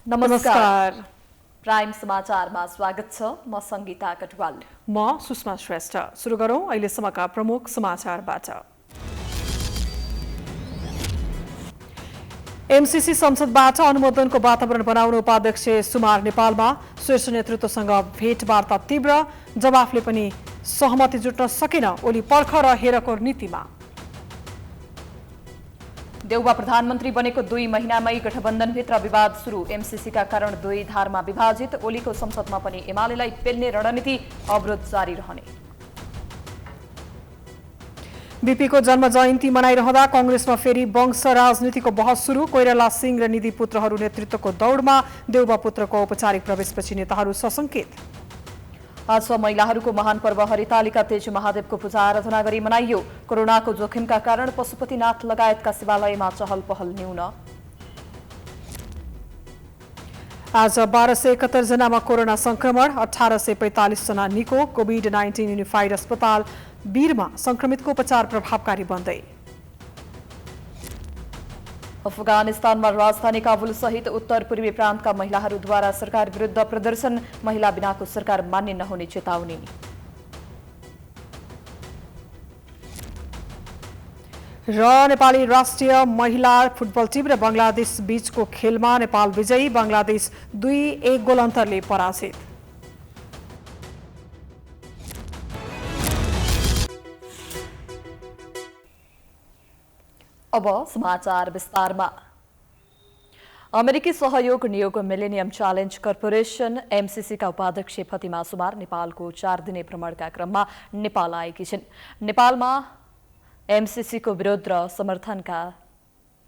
नमस्कार। प्राइम समाचारमा स्वागत छ। म संगीता कटवाल। म सुषमा श्रेष्ठ। सुरु गरौं अहिलेसम्मका प्रमुख समाचारबाट। एमसीसी संसदबाट अनुमोदनको वातावरण बनाउन उपाध्यक्ष सुमार नेपालमा। शीर्ष नेतृत्वसँग भेटवार्ता तीव्र, जवाफले पनि सहमति जुट्न सकेन। ओली पर्ख र हेरको नीतिमा। देउबा प्रधानमन्त्री बनेको 2 महिनामै गठबन्धनभित्र विवाद सुरु। एमसीसीका कारण 2 धारमा विभाजित। ओलीको संसदमा पनि एमालेलाई पेल्ने रणनीति, अवरोध जारी रहने। बीपीको जन्म जयन्ती मनाइरहँदा कांग्रेसमा फेरि वंश राजनीतिको बहस सुरु। कोइराला सिंह र निधि पुत्रहरू नेतृत्वको दौडमा। देउबा पुत्रको औपचारिक प्रवेशपछि नेताहरू सशंकित। आज महिलाहरूको महान पर्व हरितालिका तेज महादेवको पूजा आराधना गरी मनाइयो। कोरोनाको जोखिमका कारण पशुपतिनाथ लगायतका शिवालयमा चहल पहल न्यून। आज 1271 जनामा कोरोना संक्रमण, 1845 जना निको। कोभिड-19 युनिफाइड अस्पताल वीरमा संक्रमितको उपचार प्रभावकारी बन्दै। अफगानिस्तानमा राजधानी काबुल सहित उत्तर पूर्वी प्रान्तका महिलाहरूद्वारा सरकार विरुद्ध प्रदर्शन। महिला बिनाको सरकार मान्य नहुने चेतावनी। र नेपाली राष्ट्रिय महिला फुटबल टिम र बंगलादेश बीचको खेलमा नेपाल विजयी। बंगलादेश 2-1 गोल अन्तरले पराजित। अब समाचार विस्तारमा। अमेरिकी सहयोग नियोग मिलेनियम च्यालेन्ज कर्पोरेसन एमसीसीका उपाध्यक्ष फतिमा सुमार नेपालको 4 दिने भ्रमणका क्रममा नेपाल आएकी छिन्। नेपालमा एमसीसीको विरोध र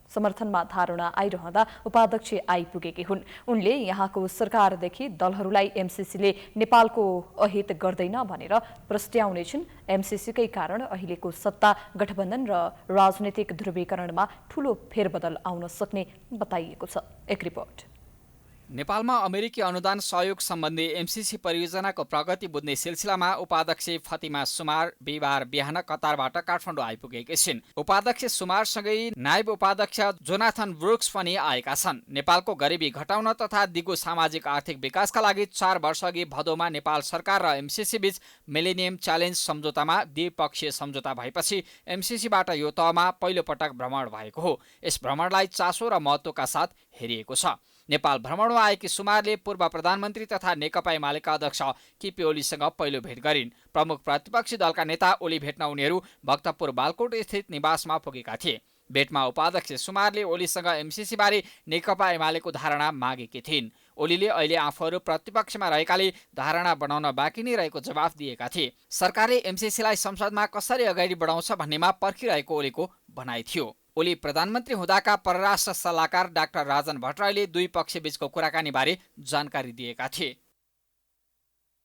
समर्थनमा धारणा आइरहँदा उपाध्यक्ष आइपुगेकी हुन्। उनले यहाँको सरकारदेखि दलहरूलाई एमसीसीले नेपालको अहित गर्दैन भनेर प्रस्ट्याउनेछन्। एमसीसीकै कारण अहिलेको सत्ता गठबन्धन र राजनीतिक ध्रुवीकरणमा ठूलो फेरबदल आउन सक्ने बताइएको छ। एक रिपोर्ट। नेपालमा अमेरिकी अनुदान सहयोग सम्बन्धी एमसीसी परियोजनाको प्रगति बुझ्ने सिलसिलामा उपाध्यक्ष फतिमा सुमार बिहिबार बिहान कतारबाट काठमाडौँ आइपुगेकी छिन्। उपाध्यक्ष सुमारसँगै नायब उपाध्यक्ष जोनाथन ब्रुक्स पनि आएका छन्। नेपालको गरिबी घटाउन तथा दिगो सामाजिक आर्थिक विकासका लागि 4 वर्षअघि भदौमा नेपाल सरकार र एमसीसी बीच मिलेनियम च्यालेन्ज सम्झौतामा द्विपक्षीय सम्झौता भएपछि एमसीसीबाट यो तहमा पहिलो पटक भ्रमण भएको हो। यस भ्रमणलाई चासो र महत्त्वका साथ हेरिएको छ। नेपाल भ्रमणमा आएकी सुमारले पूर्व प्रधानमन्त्री तथा नेकपा एमालेका अध्यक्ष केपी ओलीसँग पहिलो भेट गरिन्। प्रमुख प्रतिपक्षी दलका नेता ओली भेट्न उनीहरू भक्तपुर बालकोट स्थित निवासमा पुगेका थिए। भेटमा उपाध्यक्ष सुमारले ओलीसँग एमसीसीबारे नेकपा एमालेको धारणा मागेकी थिइन्। ओलीले अहिले आफूहरू प्रतिपक्षमा रहेकाले धारणा बनाउन बाँकी नै रहेको जवाफ दिएका थिए। सरकारले एमसीसीलाई संसदमा कसरी अगाडि बढाउँछ भन्नेमा पर्खिरहेको ओलीको भनाइ थियो। ओली प्रधानमन्त्री हुँदाका परराष्ट्र सल्लाहकार डाक्टर राजन भट्टराईले दुई पक्ष बीचको कुराकानीबारे जानकारी दिएका थिए।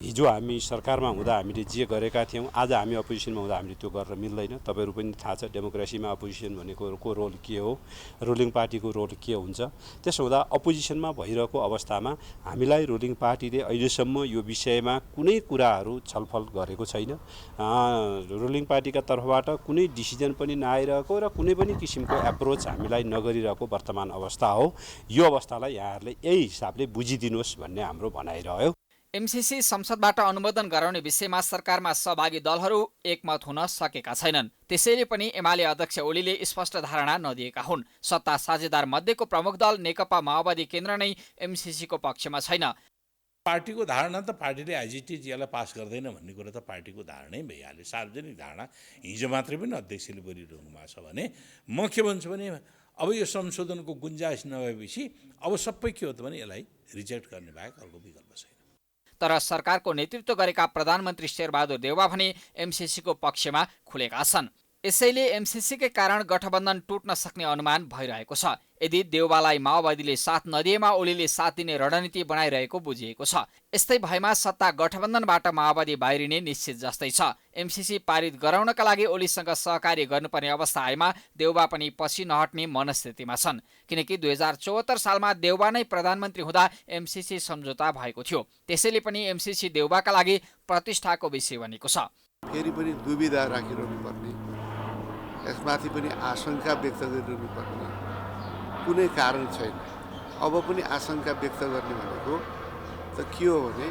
हिजो हामी सरकारमा हुँदा हामीले जे गरेका थियौँ, आज हामी अपोजिसनमा हुँदा हामीले त्यो गर्न मिल्दैन। तपाईहरु पनि थाहा छ डेमोक्रेसीमा अपोजिसन भनेको रोल के हो, रुलिङ पार्टीको रोल के हुन्छ। त्यसो हुँदा अपोजिसनमा भइरहेको अवस्थामा हामीलाई रुलिङ पार्टीले अहिलेसम्म यो विषयमा कुनै कुराहरू छलफल गरेको छैन। रुलिङ पार्टीका तर्फबाट कुनै डिसिजन पनि नआइरहेको र कुनै पनि किसिमको एप्रोच हामीलाई नगरिरहेको वर्तमान अवस्था हो। यो अवस्थालाई यहाँहरूले यही हिसाबले बुझिदिनुहोस् भन्ने हाम्रो भनाइरह्यो। एमसीसी संसदबाट अनुमोदन गराउने विषयमा सरकारमा सहभागी दलहरू एकमत हुन सकेका छैनन्। त्यसैले पनि एमाले अध्यक्ष ओलीले स्पष्ट धारणा नदिएका हुन्। सत्ता साझेदार मध्येको प्रमुख दल नेकपा माओवादी केन्द्र नै एमसीसीको पक्षमा छैन। पार्टीको धारणा त पार्टीले आइजिटी यसलाई पास गर्दैन भन्ने कुरा त पार्टीको धारणै भइहाल्यो। सार्वजनिक धारणा हिजो मात्रै पनि अध्यक्षले बोलिरहनु भएको छ भने म के भन्छु भने अब यो संशोधनको गुन्जाइस नभएपछि अब सबै के हो त भने यसलाई रिजेक्ट गर्ने बाहेक अर्को विकल्प छैन। तर सरकारको नेतृत्व गरेका प्रधानमन्त्री शेरबहादुर देउवा भने एमसीसीको पक्षमा खुलेका छन्। यसैले एमसीसीकै कारण गठबन्धन टुट्न सक्ने अनुमान भइरहेको छ। यदि देउवालाई माओवादीले साथ नदिएमा ओलीले साथ दिने रणनीति बनाइरहेको बुझिएको छ। यस्तै भएमा सत्ता गठबन्धनबाट माओवादी बाहिरिने निश्चित जस्तै छ। एमसीसी पारित गराउनका लागि ओलीसँग सहकार्य गर्नुपर्ने अवस्था आएमा देउवा पनि पछि नहट्ने मनस्थितिमा छन्। किनकि 2074 सालमा देउवा नै प्रधानमन्त्री हुँदा एमसीसी सम्झौता भएको थियो। त्यसैले पनि एमसीसी देउवाका लागि प्रतिष्ठाको विषय बनेको छ। फेरि पनि दुविधा राखिरहनु पर्ने, यसमाथि पनि आशंका व्यक्त गरिरहनु पर्ने कुनै कारण छैन। अब पनि आशंका व्यक्त गर्ने भनेको त के हो भने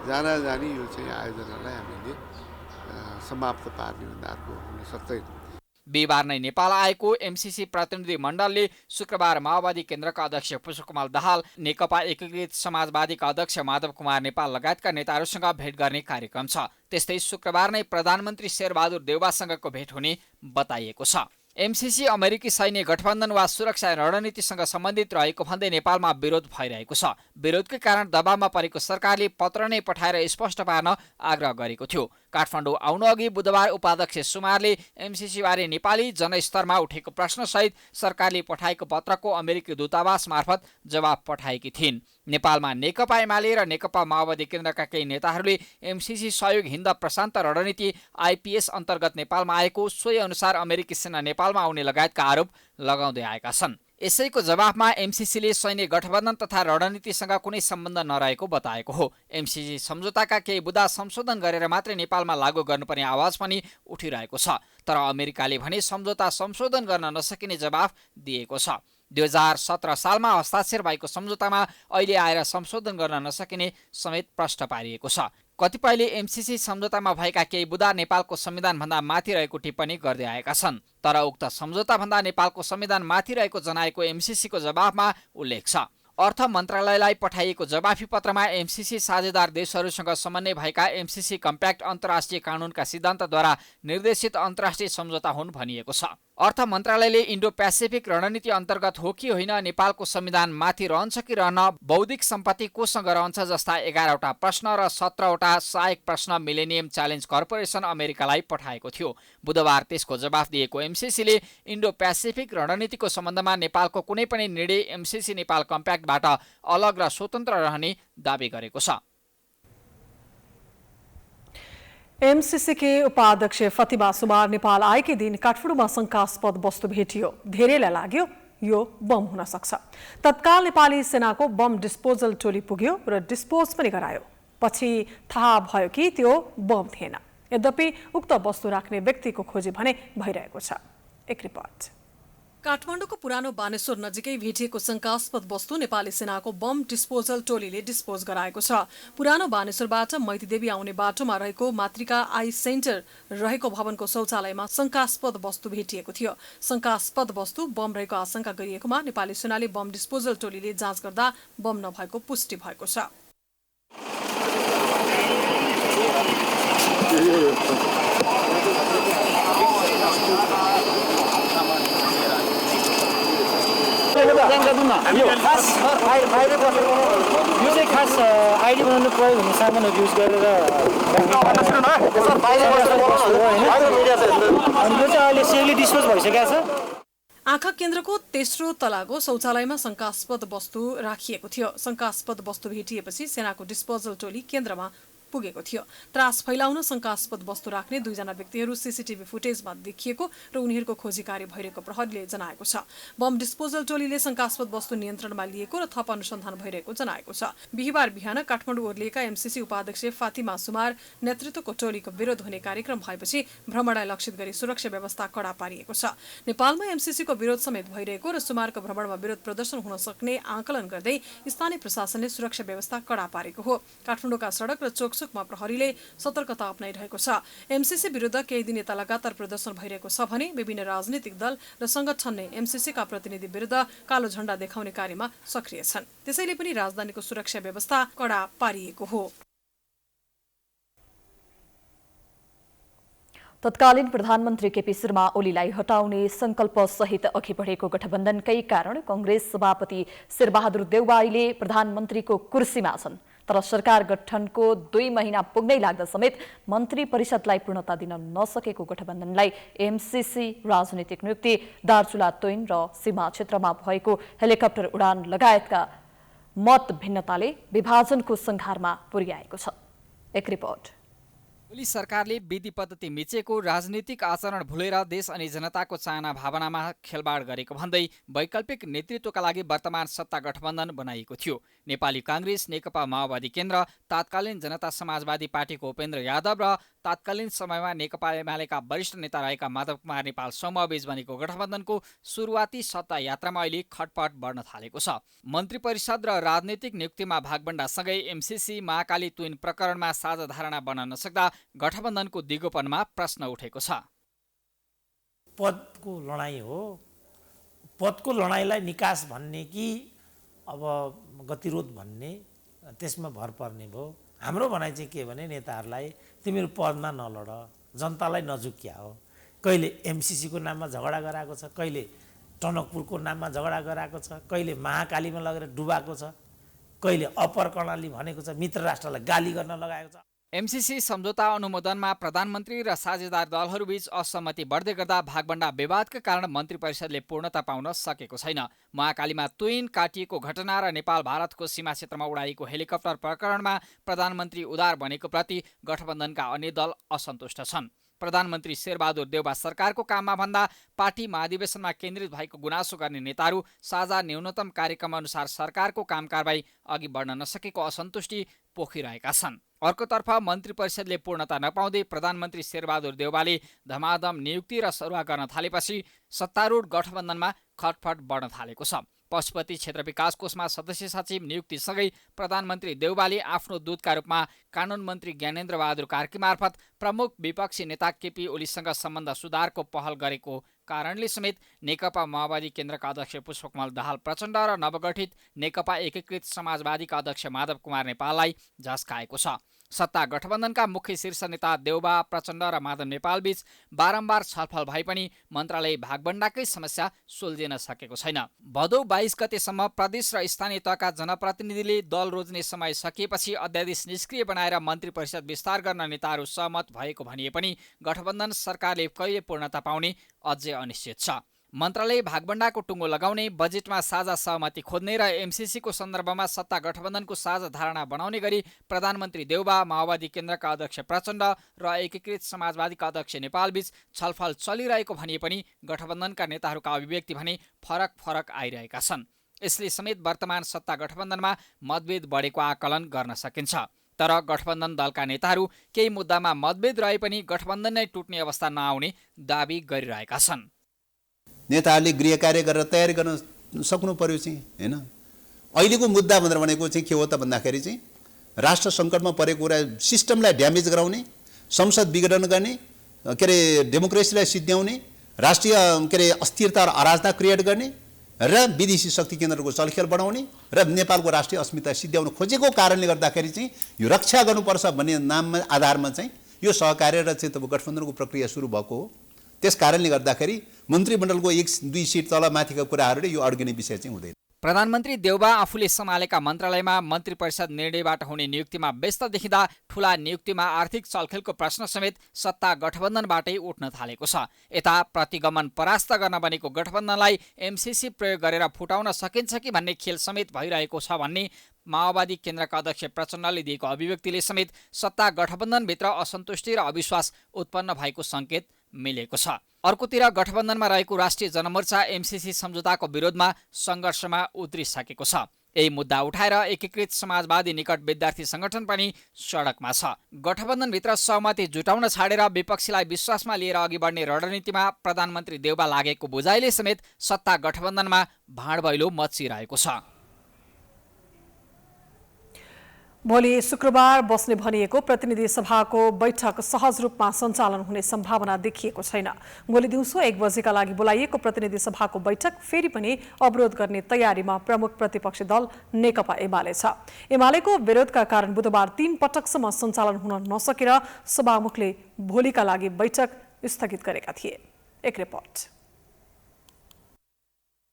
जानी यो चाहिँ आयोजनालाई हामीले समाप्त पार्ने भन्दा अर्को हुन सक्दैन। बिहिबार नै नेपाल आएको एमसीसी प्रतिनिधि मण्डलले शुक्रबार माओवादी केन्द्रका अध्यक्ष पुष्पकमल दाहाल, नेकपा एकीकृत समाजवादीका अध्यक्ष माधव कुमार नेपाल लगायतका नेताहरूसँग भेट गर्ने कार्यक्रम छ। त्यस्तै शुक्रबार नै प्रधानमन्त्री शेरबहादुर देउवासँगको भेट हुने बताइएको छ। एमसीसी अमेरिकी सैन्य गठबन्धन वा सुरक्षा रणनीतिसँग सम्बन्धित रहेको भन्दै नेपालमा विरोध भइरहेको छ। विरोधकै कारण दबावमा परेको सरकारले पत्र नै पठाएर स्पष्ट पार्न आग्रह गरेको थियो। काठमाडौँ आउनु अघि बुधबार उपाध्यक्ष सुमारले एमसीसीबारे नेपाली जनस्तरमा उठेको प्रश्नसहित सरकारले पठाएको पत्रको अमेरिकी दूतावास मार्फत जवाब पठाएकी थिइन्। नेपालमा नेकपा एमाले र नेकपा माओवादी केन्द्रका केही नेताहरूले एमसीसी सहयोग हिन्द प्रशान्त रणनीति आइपीएस अन्तर्गत नेपालमा आएको, सोही अनुसार अमेरिकी सेना नेपालमा आउने लगायतका आरोप लगाउँदै आएका छन्। यसैको जवाफमा एमसीसीले सैन्य गठबन्धन तथा रणनीतिसँग कुनै सम्बन्ध नरहेको बताएको हो। एमसीसी सम्झौताका केही बुँदा संशोधन गरेर मात्रै नेपालमा लागू गर्नुपर्ने आवाज पनि उठिरहेको छ। तर अमेरिकाले भने सम्झौता संशोधन गर्न नसकिने जवाफ दिएको छ। 2017 सालमा हस्ताक्षर भएको सम्झौतामा अहिले आएर संशोधन गर्न नसकिने समेत प्रश्न पारिएको छ। कतिपयले एमसीसी सम्झौतामा भएका केही बुँदा नेपालको संविधानभन्दा माथि रहेको टिप्पणी गर्दै आएका छन्। तर उक्त सम्झौताभन्दा नेपालको संविधान माथि रहेको जनाएको एमसीसीको जवाफमा उल्लेख छ। अर्थ मन्त्रालयलाई पठाइएको जवाफी पत्रमा एमसीसी साझेदार देशहरूसँग समन्वय भएका एमसीसी कम्प्याक्ट अन्तर्राष्ट्रिय कानुनका सिद्धान्तद्वारा निर्देशित अन्तर्राष्ट्रिय सम्झौता हुन् भनिएको छ। अर्थ मन्त्रालयले इन्डो पेसिफिक रणनीति अन्तर्गत हो कि होइन, नेपालको संविधान माथि रहन्छ कि रहन, बौद्धिक सम्पत्ति कोसँग रहन्छ जस्ता 11वटा प्रश्न र 17वटा सहायक प्रश्न मिलेनियम च्यालेन्ज कर्पोरेसन अमेरिकालाई पठाएको थियो। बुधबार त्यसको जवाफ दिएको एमसीसीले इन्डो पेसिफिक रणनीतिको सम्बन्धमा नेपालको कुनै पनि निर्णय एमसीसी नेपाल कम्प्याक्टबाट अलग र स्वतन्त्र रहने दावी गरेको छ। एमसीसी के उपाध्यक्ष फतिमा सुमार नेपाल आएकै दिन काठमाडौँमा शंकास्पद वस्तु भेटियो। धेरैलाई लाग्यो यो बम हुन सक्छ। तत्काल नेपाली सेनाको बम डिस्पोजल टोली पुग्यो र डिस्पोज पनि गरायो। पछि थाहा भयो कि त्यो बम थिएन। यद्यपि उक्त वस्तु राख्ने व्यक्तिको खोजी भने भइरहेको छ। एक रिपोर्ट। काठमाडौँको पुरानो बानेश्वर नजिकै भेटिएको शंकास्पद वस्तु नेपाली सेनाको बम डिस्पोजल टोलीले डिस्पोज गराएको छ। पुरानो बानेश्वरबाट मैतीदेवी आउने बाटोमा रहेको मातृका आई सेन्टर रहेको भवनको शौचालयमा शंकास्पद वस्तु भेटिएको थियो। शंकास्पद वस्तु बम रहेको आशंका गरिएकोमा नेपाली सेनाले बम डिस्पोजल टोलीले जाँच गर्दा बम नभएको पुष्टि भएको छ। यो खास आइडी बनाउनु प्रयोग हुने सामानहरू युज गरेर यो चाहिँ अहिले सेली डिस्पोज भइसकेको छ। आँखा केन्द्रको तेस्रो तलाको शौचालयमा शंकास्पद वस्तु राखिएको थियो। शंकास्पद वस्तु भेटिएपछि सेनाको डिस्पोजल टोली केन्द्रमा पुगेको थियो। त्रास फैलाउन शंकास्पद वस्तु राख्ने 2 जना व्यक्तिहरू सीसीटीभी फुटेजमा देखिएको र उनीहरूको खोजी कार्य भइरहेको प्रहरीले जनाएको छ। बम डिस्पोजल टोलीले शंकास्पद वस्तु नियन्त्रणमा लिएको र थप अनुसन्धान भइरहेको जनाएको छ। बिहिबार बिहान काठमाडौँ ओर्लिएका एमसीसी उपाध्यक्ष फातिमा सुमार नेतृत्वको टोलीको विरोध हुने कार्यक्रम भएपछि भ्रमणलाई लक्षित गरी सुरक्षा व्यवस्था कडा पारिएको छ। नेपालमा एमसीसीको विरोध समेत भइरहेको र सुमारको भ्रमणमा विरोध प्रदर्शन हुन सक्ने आकलन गर्दै स्थानीय प्रशासनले सुरक्षा व्यवस्था कडा पारेको हो। काठमाडौँका सडक र चोकचोकमा प्रहरीले सतर्कता अपनाइरहेको छ। एमसीसी विरुद्ध केही दिन यता लगातार प्रदर्शन भइरहेको छ भने विभिन्न राजनीतिक दल र संगठनले एमसीसीका प्रतिनिधि विरुद्ध कालो झण्डा देखाउने कार्यमा सक्रिय छन्। त्यसैले पनि राजधानीको सुरक्षा व्यवस्था कडा पारिएको हो। तत्कालीन प्रधानमन्त्री केपी शर्मा ओलीलाई हटाउने संकल्प सहित अघि बढेको गठबन्धनकै कारण कांग्रेस सभापति शेरबहादुर देउवा अहिले प्रधानमन्त्रीको कुर्सीमा छन्। तर सरकार गठनको 2 महिना पुग्नै लाग्दा समेत मन्त्री परिषदलाई पूर्णता दिन नसकेको गठबन्धनलाई एमसीसी राजनीतिक नियुक्ति, दार्चुला तोइन र सीमा क्षेत्रमा भएको हेलिकप्टर उडान लगायतका मत भिन्नताले विभाजनको संघारमा पुर्याएको छ। एक रिपोर्ट। ओली सरकारले विधि पद्धति मिचेको, राजनीतिक आचरण भुलेर देश अनि जनताको चाहना भावनामा खेलबाड गरेको भन्दै वैकल्पिक नेतृत्वका लागि वर्तमान सत्ता गठबन्धन बनाइएको थियो। नेपाली कांग्रेस, नेकपा माओवादी केन्द्र, तत्कालीन जनता समाजवादी पार्टीको उपेन्द्र यादव र तत्कालीन समयमा नेकपा एमालेका वरिष्ठ नेता रहेका माधव कुमार नेपाल समूहबीच बनेको गठबन्धनको सुरुवाती सत्ता यात्रामा अहिले खटपट बढ्न थालेको छ। मन्त्री परिषद र राजनीतिक नियुक्तिमा भागबण्डासँगै एमसीसी महाकाली तुइन प्रकरणमा साझा धारणा बन्न नसक्दा गठबन्धनको दिगोपनमा प्रश्न उठेको छ। पदको लडाइँ हो, पदको लडाइँलाई निकास भन्ने कि अब गतिरोध भन्ने त्यसमा भर पर्ने भयो। हाम्रो भनाइ चाहिँ के भने नेताहरूलाई तिमीहरू पदमा नलड, जनतालाई नझुक्या हो। कहिले एमसीसीको नाममा झगडा गराएको छ, कहिले टनकपुरको नाममा झगडा गराएको छ, कहिले महाकालीमा लगेर डुबाएको छ, कहिले अप्पर कर्णाली भनेको छ मित्र राष्ट्रलाई गाली गर्न लगाएको छ। एमसीसी सम्झौता अनुमोदनमा प्रधानमन्त्री र साझेदार दलहरूबीच असहमति बढ्दै गर्दा भागबण्डा विवादका कारण मन्त्री परिषदले पूर्णता पाउन सकेको छैन। महाकालीमा तुइन काटिएको घटना र नेपाल भारतको सीमा क्षेत्रमा उडाइएको हेलिकप्टर प्रकरणमा प्रधानमन्त्री उदार बनेको प्रति गठबन्धनका अन्य दल असन्तुष्ट छन्। प्रधानमन्त्री शेरबहादुर देउबा सरकारको काममा भन्दा पार्टी महाधिवेशनमा केन्द्रित भएको गुनासो गर्ने नेताहरू साझा न्यूनतम कार्यक्रम अनुसार सरकारको कामकारबाही अघि बढ्न नसकेको असन्तुष्टि पोखिरहेका छन्। अर्कोतर्फ मन्त्री परिषदले पूर्णता नपाउँदै प्रधानमन्त्री शेरबहादुर देउबाले धमाधम नियुक्ति र सरुवा गर्न थालेपछि सत्तारूढ गठबन्धनमा खटपट बढ्न थालेको छ। पशुपति क्षेत्र विकास कोषमा सदस्य सचिव नियुक्तिसँगै प्रधानमन्त्री देउबाले आफ्नो दूतका रूपमा कानुन मन्त्री ज्ञानेन्द्र बहादुर कार्की मार्फत प्रमुख विपक्षी नेता केपी ओलीसँग सम्बन्ध सुधारको पहल गरेको कारणले समेत नेकपा माओवादी केन्द्रका अध्यक्ष पुष्पकमल दाहाल प्रचण्ड र नवगठित नेकपा एकीकृत समाजवादीका अध्यक्ष माधव कुमार नेपाललाई झस्काएको छ। सत्ता गठबन्धनका मुख्य शीर्ष नेता देउबा प्रचण्ड र माधव नेपालबीच बारम्बार छलफल भए पनि मन्त्रालय भागबण्डाकै समस्या सुल्झिन सकेको छैन। भदौ 22 गतेसम्म प्रदेश र स्थानीय तहका जनप्रतिनिधिले दल रोज्ने समय सकिएपछि अध्यादेश निष्क्रिय बनाएर मन्त्री परिषद विस्तार गर्न नेताहरू सहमत भएको भनिए पनि गठबन्धन सरकारले कहिले पूर्णता पाउने अझै अनिश्चित छ। मन्त्रालय भागबण्डाको टुङ्गो लगाउने, बजेटमा साझा सहमति खोज्ने र एमसीसीको सन्दर्भमा सत्ता गठबन्धनको साझा धारणा बनाउने गरी प्रधानमन्त्री देउबा, माओवादी केन्द्रका अध्यक्ष प्रचण्ड र एकीकृत समाजवादीका अध्यक्ष नेपालबीच छलफल चलिरहेको भनिए पनि गठबन्धनका नेताहरूका अभिव्यक्ति भने फरक आइरहेका छन्। यसले समेत वर्तमान सत्ता गठबन्धनमा मतभेद बढेको आकलन गर्न सकिन्छ। तर गठबन्धन दलका नेताहरू केही मुद्दामा मतभेद रहे पनि गठबन्धन नै टुट्ने अवस्था नआउने दाबी गरिरहेका छन्। नेताहरूले गृह कार्य गरेर तयारी गर्न सक्नु पर्यो चाहिँ हैन। अहिलेको मुद्दा भनेको चाहिँ के हो त भन्दाखेरि चाहिँ राष्ट्र सङ्कटमा परेको कुरा सिस्टमलाई ड्यामेज गराउने, संसद विघटन गर्ने, के अरे डेमोक्रेसीलाई सिद्ध्याउने, राष्ट्रिय के अरे अस्थिरता र अराजकता क्रिएट गर्ने र विदेशी शक्ति केन्द्रको चलखेल बढाउने र नेपालको राष्ट्रिय अस्मिता सिद्ध्याउन खोजेको कारणले गर्दाखेरि चाहिँ यो रक्षा गर्नुपर्छ भन्ने नाममा आधारमा चाहिँ यो सहकार्य र चाहिँ तब गठबन्धनको प्रक्रिया सुरु भएको हो। त्यस कारणले गर्दाखेरि मन्त्रीमण्डलको 1-2 सिट तल माथिका कुराहरूले यो अड्किने विषय चाहिँ हुँदैन। प्रधानमन्त्री देउबा आफूले सम्हालेका मन्त्रालयमा मन्त्री परिषद निर्णयबाट हुने नियुक्तिमा व्यस्त देखिँदा ठूला नियुक्तिमा आर्थिक चलखेलको प्रश्न समेत सत्ता गठबन्धनबाटै उठ्न थालेको छ। यता प्रतिगमन परास्त गर्न बनेको गठबन्धनलाई एमसीसी प्रयोग गरेर फुटाउन सकिन्छ कि भन्ने खेल समेत भइरहेको छ भन्ने माओवादी केन्द्रका अध्यक्ष प्रचण्डले दिएको अभिव्यक्तिले समेत सत्ता गठबन्धनभित्र असन्तुष्टि र अविश्वास उत्पन्न भएको सङ्केत मिलेको छ। अर्कोतिर गठबन्धनमा रहेको राष्ट्रिय जनमोर्चा एमसीसी सम्झौताको विरोधमा सङ्घर्षमा उत्रिसकेको छ। यही मुद्दा उठाएर एकीकृत समाजवादी निकट विद्यार्थी सङ्गठन पनि सडकमा छ। गठबन्धनभित्र सहमति जुटाउन छाडेर विपक्षीलाई विश्वासमा लिएर अघि बढ्ने रणनीतिमा प्रधानमन्त्री देउबा लागेको बुझाइले समेत सत्ता गठबन्धनमा भाँडभैलो मचिरहेको छ। भोलि शुक्रबार बस्ने भनिएको प्रतिनिधि सभाको बैठक सहज रूपमा सञ्चालन हुने सम्भावना देखिएको छैन। भोलि दिउँसो 1 बजेका लागि बोलाइएको प्रतिनिधि सभाको बैठक फेरि पनि अवरोध गर्ने तयारीमा प्रमुख प्रतिपक्षी दल नेकपा एमाले छ। एमालेको विरोधका कारण बुधबार 3 पटकसम्म सञ्चालन हुन नसकेर सभामुखले भोलिका लागि बैठक स्थगित गरेका थिए। एक रिपोर्ट।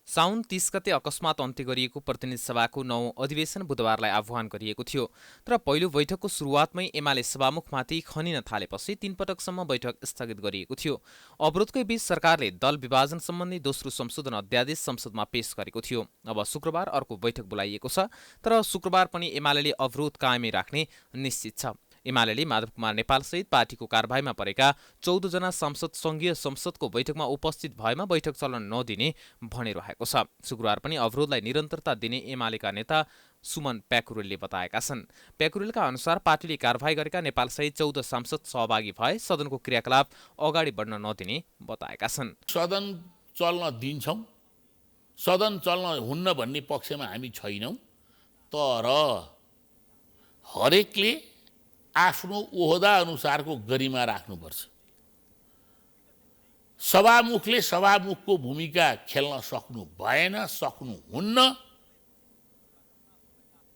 साउन 30 गते अकस्मात अन्त्य गरिएको प्रतिनिधि सभाको 9औं अधिवेशन बुधबारलाई आह्वान गरिएको थियो। तर पहिलो बैठकको सुरुवातमै एमाले सभामुखमाथि खनिन थालेपछि 3 पटकसम्म बैठक स्थगित गरिएको थियो। अवरोधकै बीच सरकारले दल विभाजन सम्बन्धी दोस्रो संशोधन अध्यादेश संसदमा पेश गरेको थियो। अब शुक्रबार अर्को बैठक बोलाइएको छ। तर शुक्रबार पनि एमाले अवरोध कायमै राख्ने निश्चित छ। एमाले माधव कुमार नेपालसहित पार्टीको कारबाहीमा परेका 14 जना सांसद संघीय संसदको बैठकमा उपस्थित भएमा बैठक चलन नदिने भनिरहेको छ। शुक्रबार पनि अवरोधलाई निरन्तरता दिने एमालेका नेता सुमन प्याकुरेलले बताएका छन्। प्याकुरेलका अनुसार पार्टीले कारबाही गरेका नेपालसहित 14 सांसद सहभागी भए सदनको क्रियाकलाप अगाडि बढ्न नदिने बताएका छन्। सदन चल्न दिन्छौँ, सदन चल्न हुन्न भन्ने पक्षमा हामी छैनौँ, तर हरेकले आफ्नो ओहदा अनुसारको गरिमा राख्नुपर्छ। सभामुखले सभामुखको भूमिका खेल्न सक्नु भएन, सक्नुहुन्न।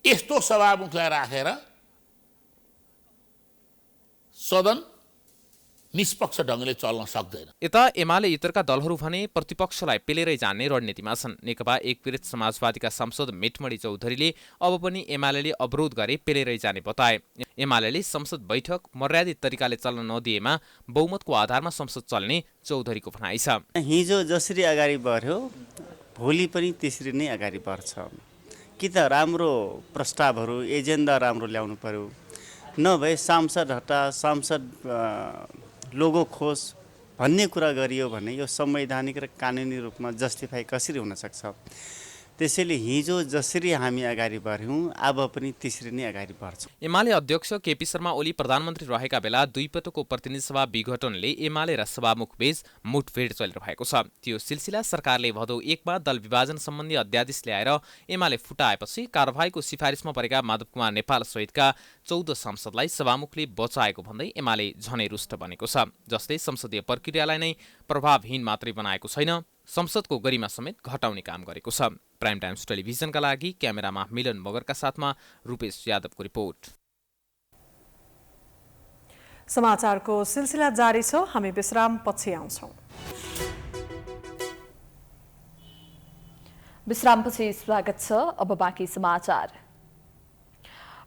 यस्तो सभामुखलाई राखेर सदन निष्पक्ष ढङ्गले चल्न सक्दैन। यता एमाले इतरका दलहरू भने प्रतिपक्षलाई पेलेरै जान्ने रणनीतिमा छन्। नेकपा एकपीडित समाजवादीका सांसद मिठमणि चौधरीले अब पनि एमाले अवरोध गरे पेलेरै जाने बताए। एमाले संसद बैठक मर्यादित तरिकाले चल्न नदिएमा बहुमतको आधारमा संसद चल्ने चौधरीको भनाइ छ। हिजो जसरी अगाडि बढ्यो भोलि पनि त्यसरी नै अगाडि बढ्छ। कि त राम्रो प्रस्तावहरू एजेन्डा राम्रो ल्याउनु पर्यो, नभए सांसद हटा सांसद लोगो खोज भन्ने कुरा गरियो भने यो संवैधानिक र कानुनी रूपमा जस्टिफाई कसरी हुन सक्छ। त्यसैले हिजो जसरी हामी अगाडि बढ्यौँ अब पनि त्यसरी नै अगाडि बढ्छौँ। एमाले अध्यक्ष केपी शर्मा ओली प्रधानमन्त्री रहेका बेला दुईपटकको प्रतिनिधि सभा विघटनले एमाले र सभामुख बीच मुठभेड चलिरहेको छ। त्यो सिलसिला सरकारले भदौ 1मा दल विभाजन सम्बन्धी अध्यादेश ल्याएर एमाले फुटाएपछि कारबाहीको सिफारिसमा परेका माधव कुमार नेपाल सहितका 14 सांसदलाई सभामुखले बचाएको भन्दै एमाले झनै रुष्ट बनेको छ, जसले संसदीय प्रक्रियालाई नै प्रभावहीन मात्रै बनाएको छैन, संसदको गरिमा समेत घटाउने काम गरेको छ। प्राइम टाइम्स टेलिभिजनका लागि क्यामेरामा मिलन मगरका साथमा रूपेश यादवको रिपोर्ट। समाचारको सिलसिला जारी छ, हामी विश्राम पछि आउँछौँ। विश्रामपछि स्वागत छ। अब बाँकी समाचार।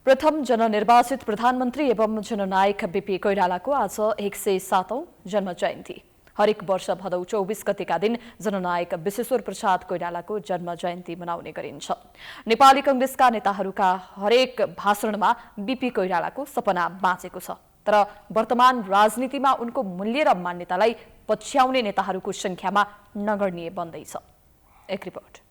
प्रथम जननिर्वाचित प्रधानमन्त्री एवं जननायक बीपी कोइरालाको आज 107औं जन्म जयन्ती। हरेक वर्ष भदौ 24 गतेका दिन जननायक विश्वेश्वर प्रसाद कोइरालाको जन्म जयन्ती मनाउने गरिन्छ। नेपाली कांग्रेसका नेताहरूका हरेक भाषणमा बीपी कोइरालाको सपना बाँचेको छ, तर वर्तमान राजनीतिमा उनको मूल्य र मान्यतालाई पछ्याउने नेताहरूको संख्यामा नगण्य बन्दैछ। एक रिपोर्ट।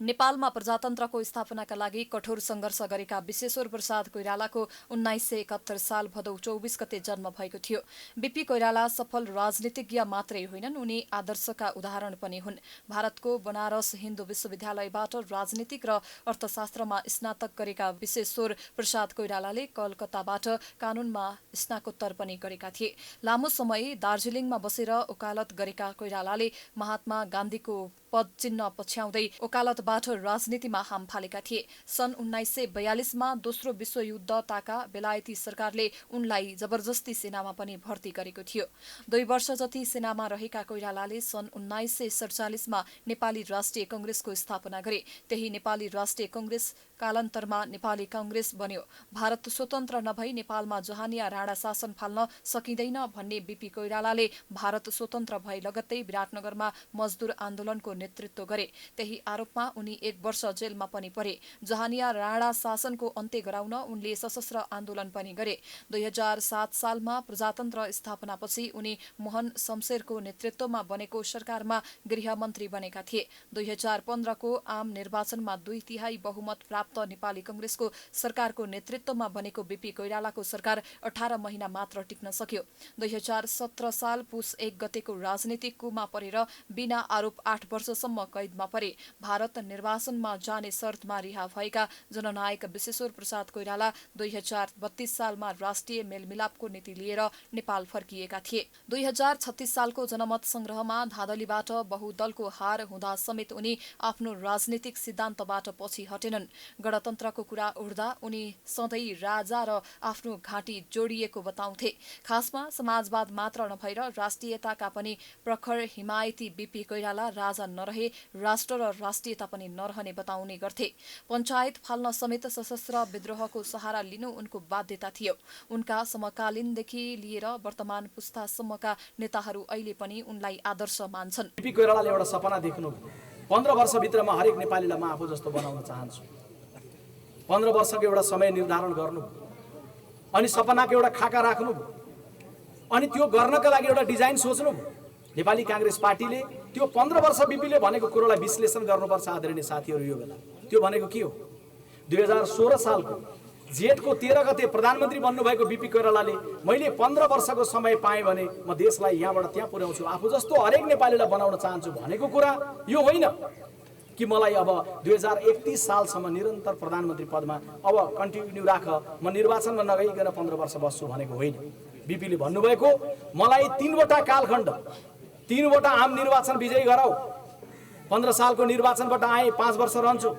नेपालमा प्रजातन्त्रको स्थापनाका लागि कठोर सङ्घर्ष गरेका विश्वेश्वर प्रसाद कोइरालाको 1971 साल भदौ 24 गते जन्म भएको थियो। बीपी कोइराला सफल राजनीतिज्ञ मात्रै होइनन्, उनी आदर्शका उदाहरण पनि हुन्। भारतको बनारस हिन्दू विश्वविद्यालयबाट राजनीतिक र अर्थशास्त्रमा स्नातक गरेका विश्वेश्वर प्रसाद कोइरालाले कलकत्ताबाट कानूनमा स्नातकोत्तर पनि गरेका थिए। लामो समय दार्जिलिङमा बसेर वकालत गरेका कोइरालाले महात्मा गान्धीको पद चिन्ह पछ्याउँदै वकालतबाट राजनीतिमा हाम फालेका थिए। सन् 1942मा दोस्रो विश्वयुद्धताका बेलायती सरकारले उनलाई जबरजस्ती सेनामा पनि भर्ती गरेको थियो। 2 वर्ष जति सेनामा रहेका कोइरालाले सन् 1947मा नेपाली राष्ट्रिय कांग्रेसको स्थापना गरे। त्यही नेपाली राष्ट्रिय कांग्रेस कालान्तरमा नेपाली कांग्रेस बन्यो। भारत स्वतन्त्र नभई नेपालमा जहानिया राणा शासन फाल्न सकिँदैन भन्ने बीपी कोइरालाले भारत स्वतन्त्र भए लगत्तै विराटनगरमा मजदुर आन्दोलनको नेतृत्व गरे। त्यही आरोपमा उनी 1 वर्ष जेलमा पनि परे। जहानिया राणा शासनको अन्त्य गराउन उनले सशस्त्र आन्दोलन पनि गरे। 2007 सालमा प्रजातन्त्र स्थापनापछि उनी मोहन शमशेरको नेतृत्वमा बनेको सरकारमा गृहमन्त्री बनेका थिए। 2015 को आम निर्वाचनमा 2/3 बहुमत प्राप्त नेपाली कांग्रेसको सरकारको नेतृत्वमा बनेको बीपी कोइरालाको सरकार 18 महिना मात्र टिक्न सक्यो। 2017 साल पुस 1 गतेको राजनीतिक कुमा परेर बिना आरोप 8 वर्षसम्म कैदमा परे। भारत निर्वाचनमा जाने शर्तमा रिहा भएका जननायक विश्वेश्वर प्रसाद कोइराला 2032 सालमा राष्ट्रिय मेलमिलापको नीति लिएर नेपाल फर्किएका थिए। 2036 सालको जनमत संग्रहमा धाँधलीबाट बहुदलको हार हुँदा समेत उनी आफ्नो राजनीतिक सिद्धान्तबाट पछि हटेनन्। गणतन्त्रको कुरा उठ्दा उनी सधैँ राजा र आफ्नो घाँटी जोडिएको बताउँथे। खासमा समाजवाद मात्र नभएर राष्ट्रियताका पनि प्रखर हिमायती बीपी कोइराला राजा नरहे राष्ट्र र राष्ट्रियता पनि नरहने बताउने गर्थे। पञ्चायत फाल्न समेत सशस्त्र विद्रोहको सहारा लिनु उनको बाध्यता थियो। उनका समकालीनदेखि लिएर वर्तमान पुस्तासम्मका नेताहरू अहिले पनि उनलाई आदर्श मान्छन्। बीपी कोइरालाले एउटा सपना देख्नु, 15 वर्षभित्रमा हरेक नेपालीलाई म आफू जस्तो बनाउन चाहन्छु। 15 वर्षको एउटा समय निर्धारण गर्नु, अनि सपनाको एउटा खाका राख्नु, अनि त्यो गर्नका लागि एउटा डिजाइन सोच्नु। नेपाली कांग्रेस पार्टीले त्यो 15 वर्ष बीपीले भनेको कुरोलाई विश्लेषण गर्नुपर्छ। आदरणीय साथीहरू, यो बेला त्यो भनेको के हो? 2016 सालको जेठको 13 गते प्रधानमन्त्री बन्नुभएको बिपी कोइरालाले मैले 15 वर्षको समय पाएँ भने म देशलाई यहाँबाट त्यहाँ पुर्याउँछु, आफू जस्तो हरेक नेपालीलाई बनाउन चाहन्छु भनेको कुरा यो होइन कि मलाई अब 2031 सालसम्म निरन्तर प्रधानमन्त्री पदमा अब कन्टिन्यू राख, म निर्वाचनमा नगइकन 15 वर्ष बस्छु भनेको होइन। बिपीले भन्नुभएको मलाई 3वटा कालखण्ड 3वटा आम निर्वाचन विजयी गराऊ, 15 सालको निर्वाचनबाट आएँ 5 वर्ष रहन्छु,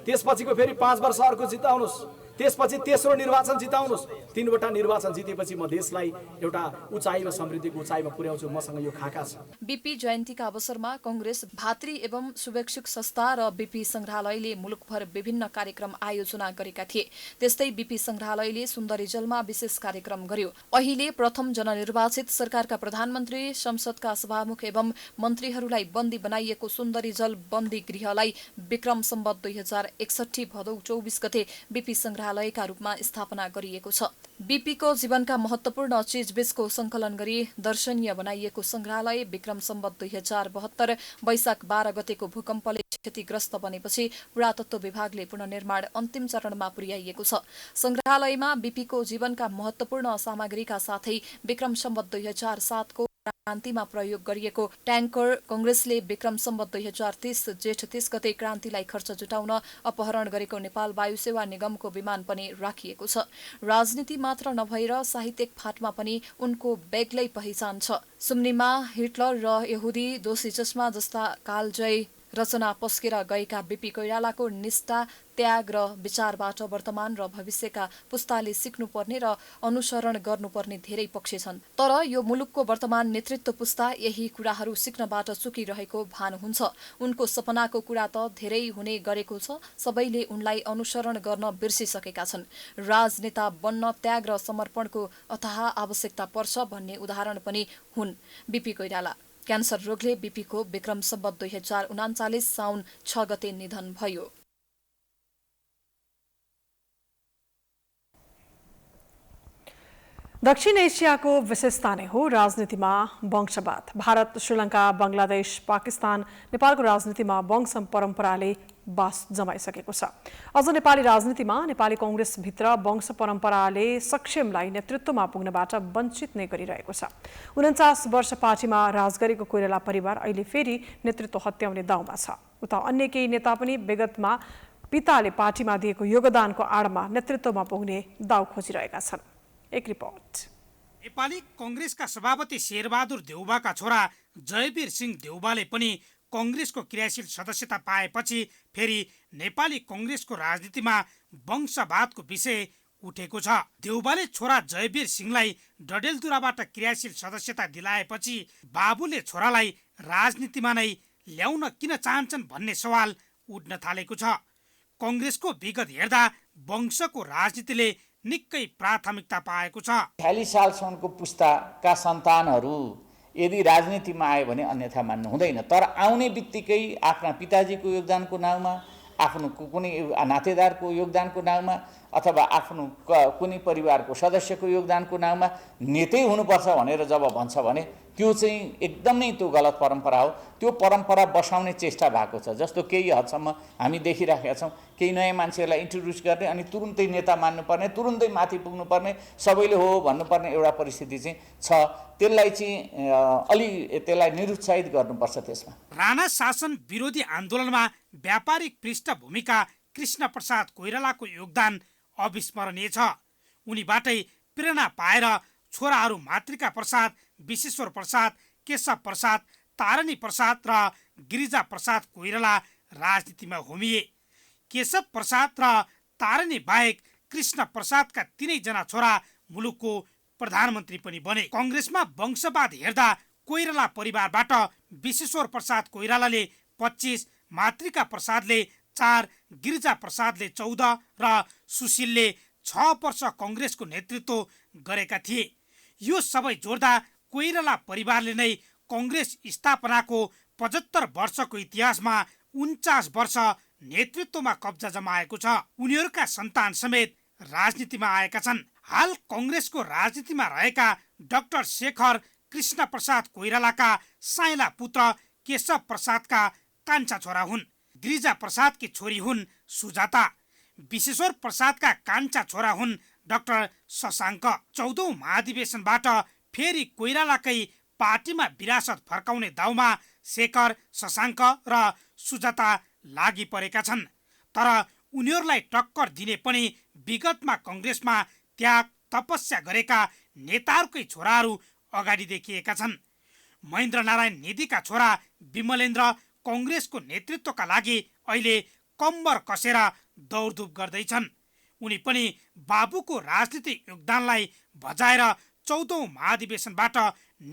त्यसपछिको फेरि 5 वर्ष अर्को जिताउनुहोस्, त्यसपछि तेस्रो निर्वाचन जिताउनुहोस्। 3वटा निर्वाचन जितेपछि म देशलाई एउटा उचाइमा समृद्धिको उचाइमा पुर्याउँछु, मसँग यो खाका छ। बीपी जयन्तीका अवसरमा कांग्रेस भातृ एवं शुभेच्छुक संस्था र बीपी संग्रहालयले मुलुकभर विभिन्न कार्यक्रम आयोजना गरेका थिए। त्यस्तै बीपी संग्रहालयले सुन्दरीजलमा विशेष कार्यक्रम गर्यो। अहिले प्रथम जननिर्वाचित सरकारका प्रधानमन्त्री, संसदका सभामुख एवं मन्त्रीहरूलाई बन्दी बनाइएको सुन्दरीजल बन्दी गृहलाई विक्रम सम्वत 2061 भदौ 24 गते बीपी संग्रहालयका रूपमा स्थापना गरिएको छ। बीपीको जीवनका महत्वपूर्ण चीजबीजको संकलन गरी दर्शनीय बनाइएको संग्रहालय विक्रम सम्वत 2072 वैशाख 12 गतेको भूकम्पले क्षतिग्रस्त बनेपछि पुरातत्व विभागले पुनर्निर्माण अन्तिम चरणमा पुर्याइएको छ। संग्रहालयमा बीपीको जीवनका महत्वपूर्ण सामग्रीका साथै विक्रम सम्वत 2007 को क्रान्तिमा प्रयोग गरिएको ट्याङ्कर, कांग्रेसले विक्रम सम्वत 2030 जेठ 30 गते क्रान्तिलाई खर्च जुटाउन अपहरण गरेको नेपाल वायुसेवा निगमको विमान पनि राखिएको छ। राजनीति मात्र नभएर साहित्यिक फाँटमा पनि उनको बेग्लै पहिचान छ। सुम्निमा हिटलर र यहुदी, दोषी चस्मा जस्ता कालजयी रचना पस्केर गएका बीपी कोइरालाको निष्ठा, त्याग र विचारबाट वर्तमान र भविष्यका पुस्ताले सिक्नुपर्ने र अनुसरण गर्नुपर्ने धेरै पक्ष छन्। तर यो मुलुकको वर्तमान नेतृत्व पुस्ता यही कुराहरू सिक्नबाट चुकिरहेको भान हुन्छ। उनको सपनाको कुरा त धेरै हुने गरेको छ, सबैले उनलाई अनुसरण गर्न बिर्सिसकेका छन्। राजनेता बन्न त्याग र समर्पणको अथाह आवश्यकता पर्छ भन्ने उदाहरण पनि हुन् बीपी कोइराला। क्यान्सर रोगले बीपीको विक्रम सम्वत 2039 साउन 6 गते निधन भयो। दक्षिण एसियाको विशेषता नै हो राजनीतिमा वंशवाद। भारत, श्रीलङ्का, बंगलादेश, पाकिस्तान, नेपालको राजनीतिमा वंश परम्पराले बास जमाइसकेको छ। अझ नेपाली राजनीतिमा नेपाली कांग्रेसभित्र वंश परम्पराले सक्षमलाई नेतृत्वमा पुग्नबाट वञ्चित नै गरिरहेको छ। 49 वर्ष पार्टीमा राज गरेको कोइराला परिवार अहिले फेरि नेतृत्व हत्याउने दाउमा छ। उता अन्य केही नेता पनि विगतमा पिताले पार्टीमा दिएको योगदानको आडमा नेतृत्वमा पुग्ने दाउ खोजिरहेका छन्। एक रिपोर्ट। नेपाली कांग्रेसका सभापति शेरबहादुर देउबाका छोरा जयवीर सिंह देउबाले पनि कांग्रेसको क्रियाशील सदस्यता पाएपछि फेरि नेपाली कांग्रेसको राजनीतिमा वंशवादको विषय उठेको छ। देउबाले छोरा जयवीर सिंहलाई डडेलधुराबाट क्रियाशील सदस्यता दिलाएपछि बाबुले छोरालाई राजनीतिमा नै ल्याउन किन चाहन्छन् भन्ने सवाल उठ्न थालेको छ। कांग्रेसको विगत हेर्दा वंशको राजनीतिले निकै प्राथमिकता पाएको छ। 46 सालसम्मको पुस्ताका सन्तानहरू यदि राजनीतिमा आयो भने अन्यथा मान्नु हुँदैन। तर आउने बित्तिकै आफ्ना पिताजीको योगदानको नाउँमा, आफ्नो कुनै नातेदारको योगदानको नाउँमा अथवा आफ्नो कुनै परिवारको सदस्यको योगदानको नाउँमा नेतै हुनुपर्छ भनेर जब भन्छ भने त्यो चाहिँ एकदमै त्यो गलत परम्परा हो। त्यो परम्परा बसाउने चेष्टा भएको छ। जस्तो केही हदसम्म हामी देखिराखेका छौँ, केही नयाँ मान्छेहरूलाई इन्ट्रोड्युस गर्ने अनि तुरुन्तै नेता मान्नुपर्ने, तुरुन्तै माथि पुग्नुपर्ने, सबैले हो भन्नुपर्ने एउटा परिस्थिति चाहिँ छ। त्यसलाई चाहिँ त्यसलाई निरुत्साहित गर्नुपर्छ। त्यसमा राणा शासन विरोधी आन्दोलनमा व्यापारिक पृष्ठभूमिका कृष्ण प्रसाद कोइरालाको योगदान अविस्मरणीय छ। उनीबाटै प्रेरणा पाएर छोराहरू मातृका प्रसाद, विश्वेश्वर प्रसाद, केशव प्रसाद, तारणी प्रसाद र गिरिजा प्रसाद कोइराला राजनीतिमा होमिए। केशव प्रसाद र तारणी बाहेक कृष्ण प्रसादका 3 जना छोरा मुलुकको प्रधानमन्त्री पनि बने। कांग्रेसमा वंशवाद हेर्दा कोइराला परिवारबाट विश्वेश्वर प्रसाद कोइरालाले 25, मातृका प्रसादले 4, गिरिजा प्रसादले 14 र सुशीलले 6 वर्ष कांग्रेसको नेतृत्व गरेका थिए। यो सबै जोड्दा कोइराला परिवारले नै कांग्रेस स्थापनाको 75 वर्षको इतिहासमा 49 वर्ष नेतृत्वमा कब्जा जमाएको छ। उनीहरूका सन्तान समेत राजनीतिमा आएका छन्। हाल कांग्रेसको राजनीतिमा रहेका डाक्टर शेखर कृष्ण प्रसाद कोइरालाका साइला पुत्र केशव प्रसादका कान्छा छोरा हुन्। गिरिजा प्रसादकी छोरी हुन् सुजाता। विश्वेश्वर प्रसादका कान्छा छोरा हुन् डाक्टर शशाङ्क। 14औं महाधिवेशनबाट फेरि कोइरालाकै पार्टीमा विरासत फर्काउने दाउमा शेखर, शशाङ्क र सुजाता लागि परेका छन्। तर उनीहरूलाई टक्कर दिने पनि विगतमा कङ्ग्रेसमा त्याग तपस्या गरेका नेताहरूकै छोराहरू अगाडि देखिएका छन्। महेन्द्र नारायण निधिका छोरा विमलेन्द्र कङ्ग्रेसको नेतृत्वका लागि अहिले कम्बर कसेर दौडधुप गर्दैछन्। उनी पनि बाबुको राजनीतिक योगदानलाई भजाएर 14औं महाधिवेशनबाट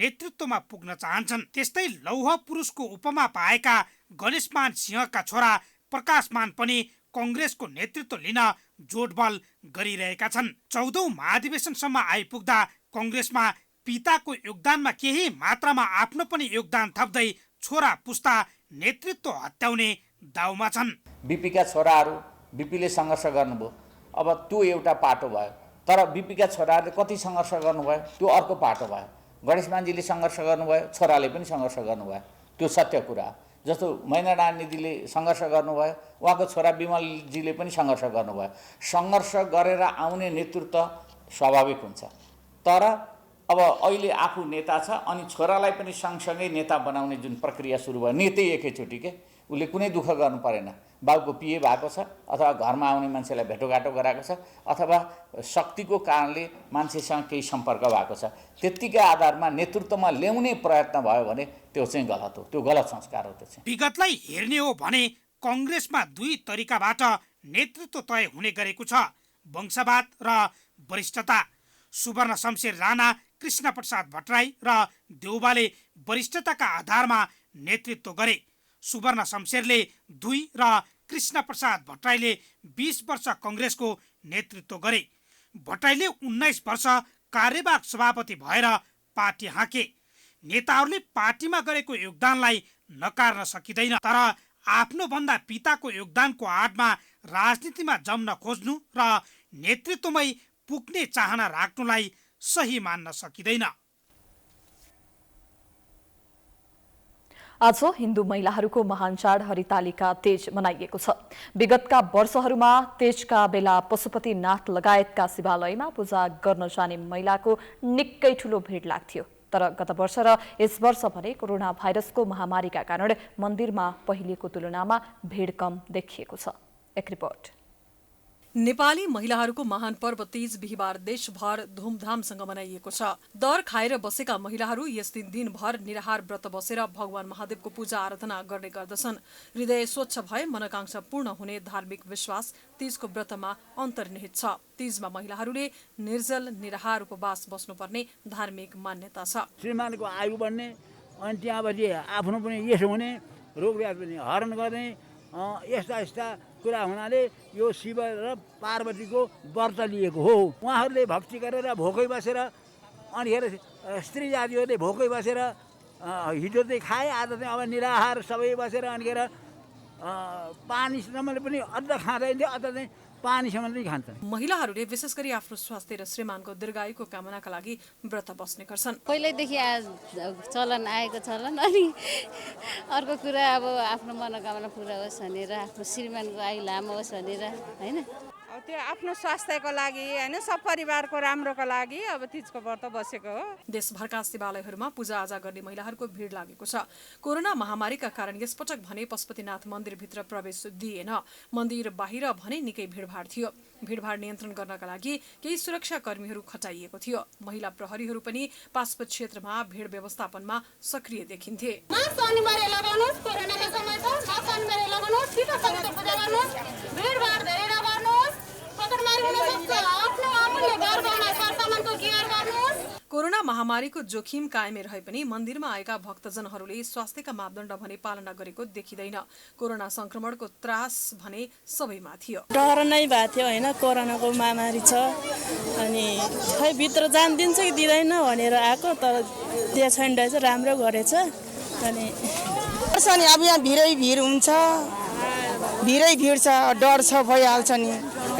नेतृत्वमा पुग्न चाहन्छन्। त्यस्तै लौह पुरुषको उपमा पाएका गणेशमान सिंहका छोरा प्रकाशमान पनि कङ्ग्रेसको नेतृत्व लिन जोडबल गरिरहेका छन्। 14औं महाधिवेशनसम्म आइपुग्दा कङ्ग्रेसमा पिताको योगदानमा केही मात्रामा आफ्नो पनि योगदान थप्दै छोरा पुस्ता नेतृत्व हत्याउने दाउमा छन्। बिपीका छोराहरू बिपीले सङ्घर्ष गर्नुभयो, अब त्यो एउटा पाटो भयो। तर बिपीका छोराहरूले कति सङ्घर्ष गर्नुभयो त्यो अर्को पाटो भयो। गणेशमानजीले सङ्घर्ष गर्नुभयो, छोराले पनि सङ्घर्ष गर्नुभयो, त्यो सत्य कुरा। जस्तो महेन्द्र नारायण निधिले सङ्घर्ष गर्नुभयो, उहाँको छोरा विमलजीले पनि सङ्घर्ष गर्नुभयो। सङ्घर्ष गरेर आउने नेतृत्व स्वाभाविक हुन्छ। तर अब अहिले आफू नेता छ अनि छोरालाई पनि सँगसँगै नेता बनाउने जुन प्रक्रिया सुरु भयो, नेतै एकैचोटि के, उसले कुनै दुःख गर्नु परेन। बाबुको पिए भएको छ अथवा घरमा आउने मान्छेलाई भेटोघाटो गराएको छ अथवा शक्तिको कारणले मान्छेसँग केही सम्पर्क भएको छ, त्यत्तिकै आधारमा नेतृत्वमा ल्याउने प्रयत्न भयो भने त्यो चाहिँ गलत हो, त्यो गलत संस्कार हो। त्यो चाहिँ विगतलाई हेर्ने हो भने कङ्ग्रेसमा दुई तरिकाबाट नेतृत्व तय हुने गरेको छ, वंशवाद र वरिष्ठता। सुवर्ण शमशेर राणा, कृष्ण प्रसाद भट्टराई र देउबाले वरिष्ठताका आधारमा नेतृत्व गरे। सुवर्ण शमशेरले 2 र कृष्ण प्रसाद भट्टराईले 20 वर्ष कङ्ग्रेसको नेतृत्व गरे। भट्टराईले 19 वर्ष कार्यवाहक सभापति भएर पार्टी हाँके। नेताहरूले पार्टीमा गरेको योगदानलाई नकार्न सकिँदैन, तर आफ्नो भन्दा पिताको योगदानको आडमा राजनीतिमा जम्न खोज्नु र नेतृत्वमै पुग्ने चाहना राख्नुलाई सही मान्न सकिँदैन। आज हिन्दू महिलाहरूको महान चाड हरितालिका तीज मनाइएको छ। विगतका वर्षहरूमा तीजका बेला पशुपतिनाथ लगायतका शिवालयमा पूजा गर्न जाने महिलाको निकै ठूलो भिड लाग्थ्यो। तर गत वर्ष र यस वर्ष भने कोरोना भाइरसको महामारीका कारण मन्दिरमा पहिलेको तुलनामा भिड कम देखिएको छ। एक रिपोर्ट। नेपाली महिलाहरूको महान पर्व तीज बिहिबार देशभर धुमधामसँग मनाइएको छ। दर खाएर बसेका महिलाहरू यस दिन दिनभर निराहार व्रत बसेर भगवान महादेवको पूजा आराधना गर्ने गर्दछन्। हृदय स्वच्छ भए मनोकांक्षा पूर्ण हुने धार्मिक विश्वास तीजको व्रतमा अन्तर्निहित छ। तीजमा महिलाहरूले निर्जल निराहार उपवास बस्नुपर्ने धार्मिक मान्यता छ। श्रीमानको आयु बढ्ने अनि त्यहाँपछि आफ्नो पनि यसो हुने, रोग व्याध पनि हरण गर्ने, यस्ता यस्ता कुरा हुनाले यो शिव र पार्वतीको व्रत लिएको हो। उहाँहरूले भक्ति गरेर भोकै बसेर अनिखेर स्त्री जातिहरूले भोकै बसेर हिजो चाहिँ खाए, आज चाहिँ अब निराहार सबै बसेर अनिखेर पानीसम्मले पनि अझ खाँदैन थियो, अझ चाहिँ पानीसम्म पनि खान्छन्। महिलाहरूले विशेष गरी आफ्नो स्वास्थ्य र श्रीमानको दीर्घायुको कामनाका लागि व्रत बस्ने गर्छन्। पहिल्यैदेखि चलन आएको चलन, अनि अर्को कुरा अब आफ्नो मनोकामना पुरा होस् भनेर, आफ्नो श्रीमानको आयु लामो होस् भनेर, होइन त्यो आफ्नो स्वास्थ्यको लागि होइन, सब परिवारको राम्रोको लागि अब तीजको व्रत बसेको हो। देशभरका शिवालयहरूमा पूजाआजा गर्ने महिलाहरूको भिड लागेको छ। कोरोना महामारीका कारण यसपटक भने पशुपतिनाथ मन्दिरभित्र प्रवेश दिएन। मन्दिर बाहिर भने निकै भिडभाड थियो। भिडभाड नियन्त्रण गर्नका लागि केही सुरक्षा कर्मीहरू खटाइएको थियो। महिला प्रहरीहरू पनि पाशुपत क्षेत्रमा भिड व्यवस्थापनमा सक्रिय देखिन्थे। कोरोना महामारीको जोखिम कायमै रहे पनि मन्दिरमा आएका भक्तजनहरूले स्वास्थ्यका मापदण्ड भने पालना गरेको देखिँदैन। कोरोना संक्रमणको त्रास भने सबैमा थियो। डर नै भएको थियो होइन, कोरोनाको महामारी छ अनि खै भित्र जान दिन्छ कि दिँदैन भनेर आएको, तर त्यो छैन रहेछ, राम्रो गरेछ। अनि अब यहाँ भिड हुन्छ, भिड छ, डर छ, भइहाल्छ नि।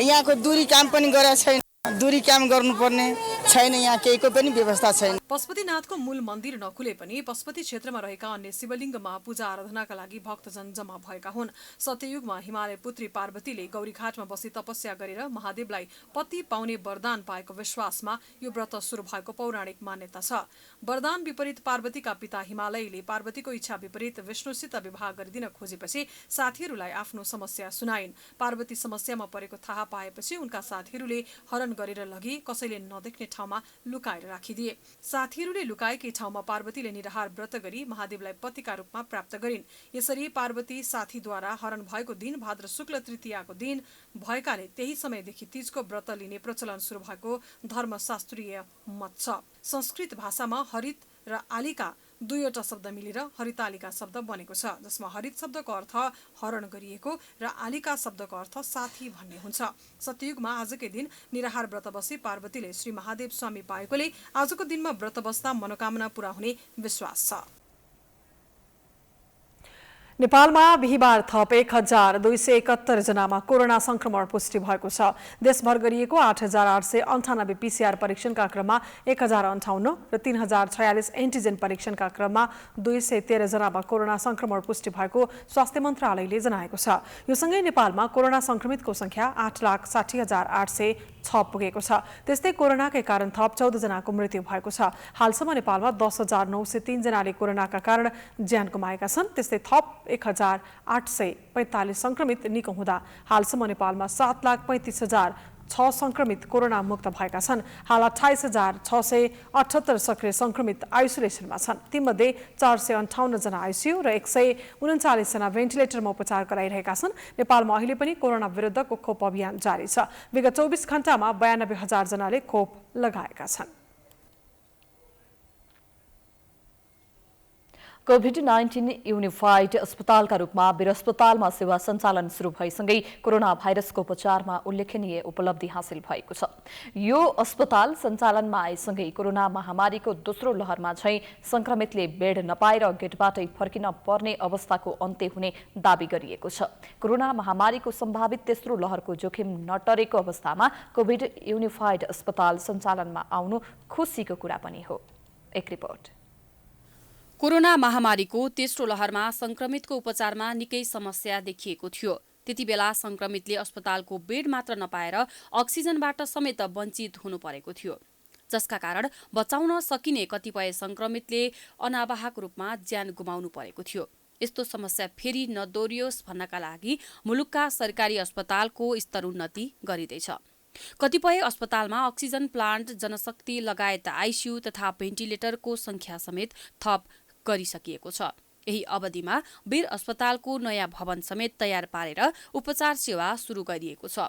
यहाँको दूरी काम पनि गरेको छैन, दूरी काम गर्नुपर्ने, छैन, यहाँ केहीको पनि व्यवस्था छैन। पशुपतिनाथको मूल मन्दिर नखुले पनि पशुपति क्षेत्रमा रहेका अन्य शिवलिङ्गमा पूजा आराधनाका लागि भक्तजन जम्मा भएका हुन्। सत्ययुगमा हिमालय पुत्री पार्वतीले गौरीघाटमा बसी तपस्या गरेर महादेवलाई पति पाउने वरदान पाएको विश्वासमा यो व्रत सुरु भएको पौराणिक मान्यता छ। वरदान विपरीत पार्वतीका पिता हिमालयले पार्वतीको इच्छा विपरीत विष्णुसित विवाह गरिदिन खोजेपछि साथीहरूलाई आफ्नो समस्या सुनाइन्। पार्वती समस्यामा परेको थाहा पाएपछि उनका साथीहरूले हरण गरेर लगी कसैले नदेख्ने ठाउँमा लुकाएर राखिदिए। साथीहरूले लुकाएकै ठाउँमा पार्वतीले निराहार व्रत गरी महादेवलाई पतिका रूपमा प्राप्त गरिन्। यसरी पार्वती साथीद्वारा हरण भएको दिन भाद्र शुक्ल तृतीयाको दिन भएकाले त्यही समयदेखि तीजको व्रत लिने प्रचलन सुरु भएको धर्मशास्त्रीय मत छ। संस्कृत भाषामा हरित र आलिका दुईवटा शब्द मिलेर हरितालिका शब्द बनेको छ, जसमा हरित शब्दको अर्थ हरण गरिएको र आलिका शब्दको अर्थ साथी भन्ने हुन्छ। सत्ययुगमा आजकै दिन निराहार व्रत बसी पार्वतीले श्री महादेव स्वामी पाएकोले आजको दिनमा व्रत बस्दा मनोकामना पूरा हुने विश्वास छ। नेपालमा बिहिबार थप 1271 जनामा कोरोना संक्रमण पुष्टि भएको छ। देशभर गरिएको 8898 पीसीआर परीक्षणका क्रममा 1058 र 3046 एन्टिजेन परीक्षणका क्रममा 213 जनामा कोरोना संक्रमण पुष्टि भएको स्वास्थ्य मन्त्रालयले जनाएको छ। यो सँगै नेपालमा कोरोना संक्रमितको संख्या 8,60,806 पुगेको छ। त्यस्तै कोरोनाकै कारण थप 14 जनाको मृत्यु भएको छ। हालसम्म नेपालमा 10,903 जनाले कोरोनाका कारण ज्यान गुमाएका छन्। त्यस्तै थप 1,845 संक्रमित निको हुँदा हालसम्म नेपालमा 7,35,006 संक्रमित कोरोना मुक्त भएका छन्। हाल 28,678 सक्रिय संक्रमित आइसोलेसनमा छन्। तीमध्ये 458 जना आइसियु र 139 जना भेन्टिलेटरमा उपचार गराइरहेका छन्। नेपालमा अहिले पनि कोरोना विरुद्धको खोप अभियान जारी छ। विगत 24 घण्टामा 92,000 जनाले खोप लगाएका छन्। कोभिड-19 युनिफाइड अस्पतालका रूपमा वीर अस्पतालमा सेवा सञ्चालन सुरु भएसँगै कोरोना भाइरसको उपचारमा उल्लेखनीय उपलब्धि हासिल भएको छ। यो अस्पताल सञ्चालनमा आएसँगै कोरोना महामारीको दोस्रो लहरमा झैं संक्रमितले बेड नपाएर गेटबाटै फर्किन पर्ने अवस्थाको अन्त्य हुने दावी गरिएको छ। कोरोना महामारीको सम्भावित तेस्रो लहरको जोखिम नटरेको अवस्थामा कोभिड युनिफाइड अस्पताल सञ्चालनमा आउनु खुसीको कुरा पनि हो। एक रिपोर्ट। कोरोना महामारीको तेस्रो लहरमा संक्रमितको उपचारमा निकै समस्या देखिएको थियो। त्यति बेला संक्रमितले अस्पतालको बेड मात्र नपाएर अक्सिजनबाट समेत वञ्चित हुनु परेको थियो, जसका कारण बचाउन सकिने कतिपय संक्रमितले अनावाहक रूपमा ज्यान गुमाउनु परेको थियो। यस्तो समस्या फेरि नदोहोरियोस् भन्नका लागि मुलुकका सरकारी अस्पतालको स्तरोन्नति गरिँदैछ। कतिपय अस्पतालमा अक्सिजन प्लान्ट, जनशक्ति लगायत आइसियु तथा भेन्टिलेटरको संख्या समेत थप गरिसकिएको छ। यही अवधिमा वीर अस्पतालको नयाँ भवन समेत तयार पारेर उपचार सेवा सुरु गरिएको छ।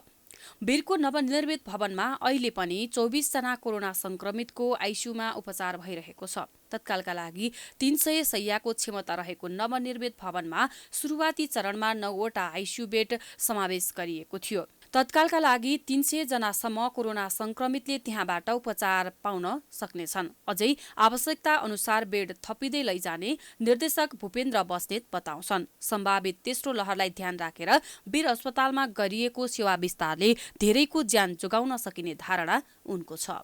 वीरको नवनिर्मित भवनमा अहिले पनि 24 जना कोरोना संक्रमितको आइसियुमा उपचार भइरहेको छ। तत्कालका लागि 300 शय्याको क्षमता रहेको नवनिर्मित भवनमा सुरुवाती चरणमा 9वटा आइसियु बेड समावेश गरिएको थियो। तत्कालका लागि 300 जनासम्म कोरोना संक्रमितले त्यहाँबाट उपचार पाउन सक्नेछन्। अझै आवश्यकता अनुसार बेड थपिँदै लैजाने निर्देशक भूपेन्द्र बस्नेत बताउँछन्। सम्भावित तेस्रो लहरलाई ध्यान राखेर वीर अस्पतालमा गरिएको सेवा विस्तारले धेरैको ज्यान जोगाउन सकिने धारणा उनको छ।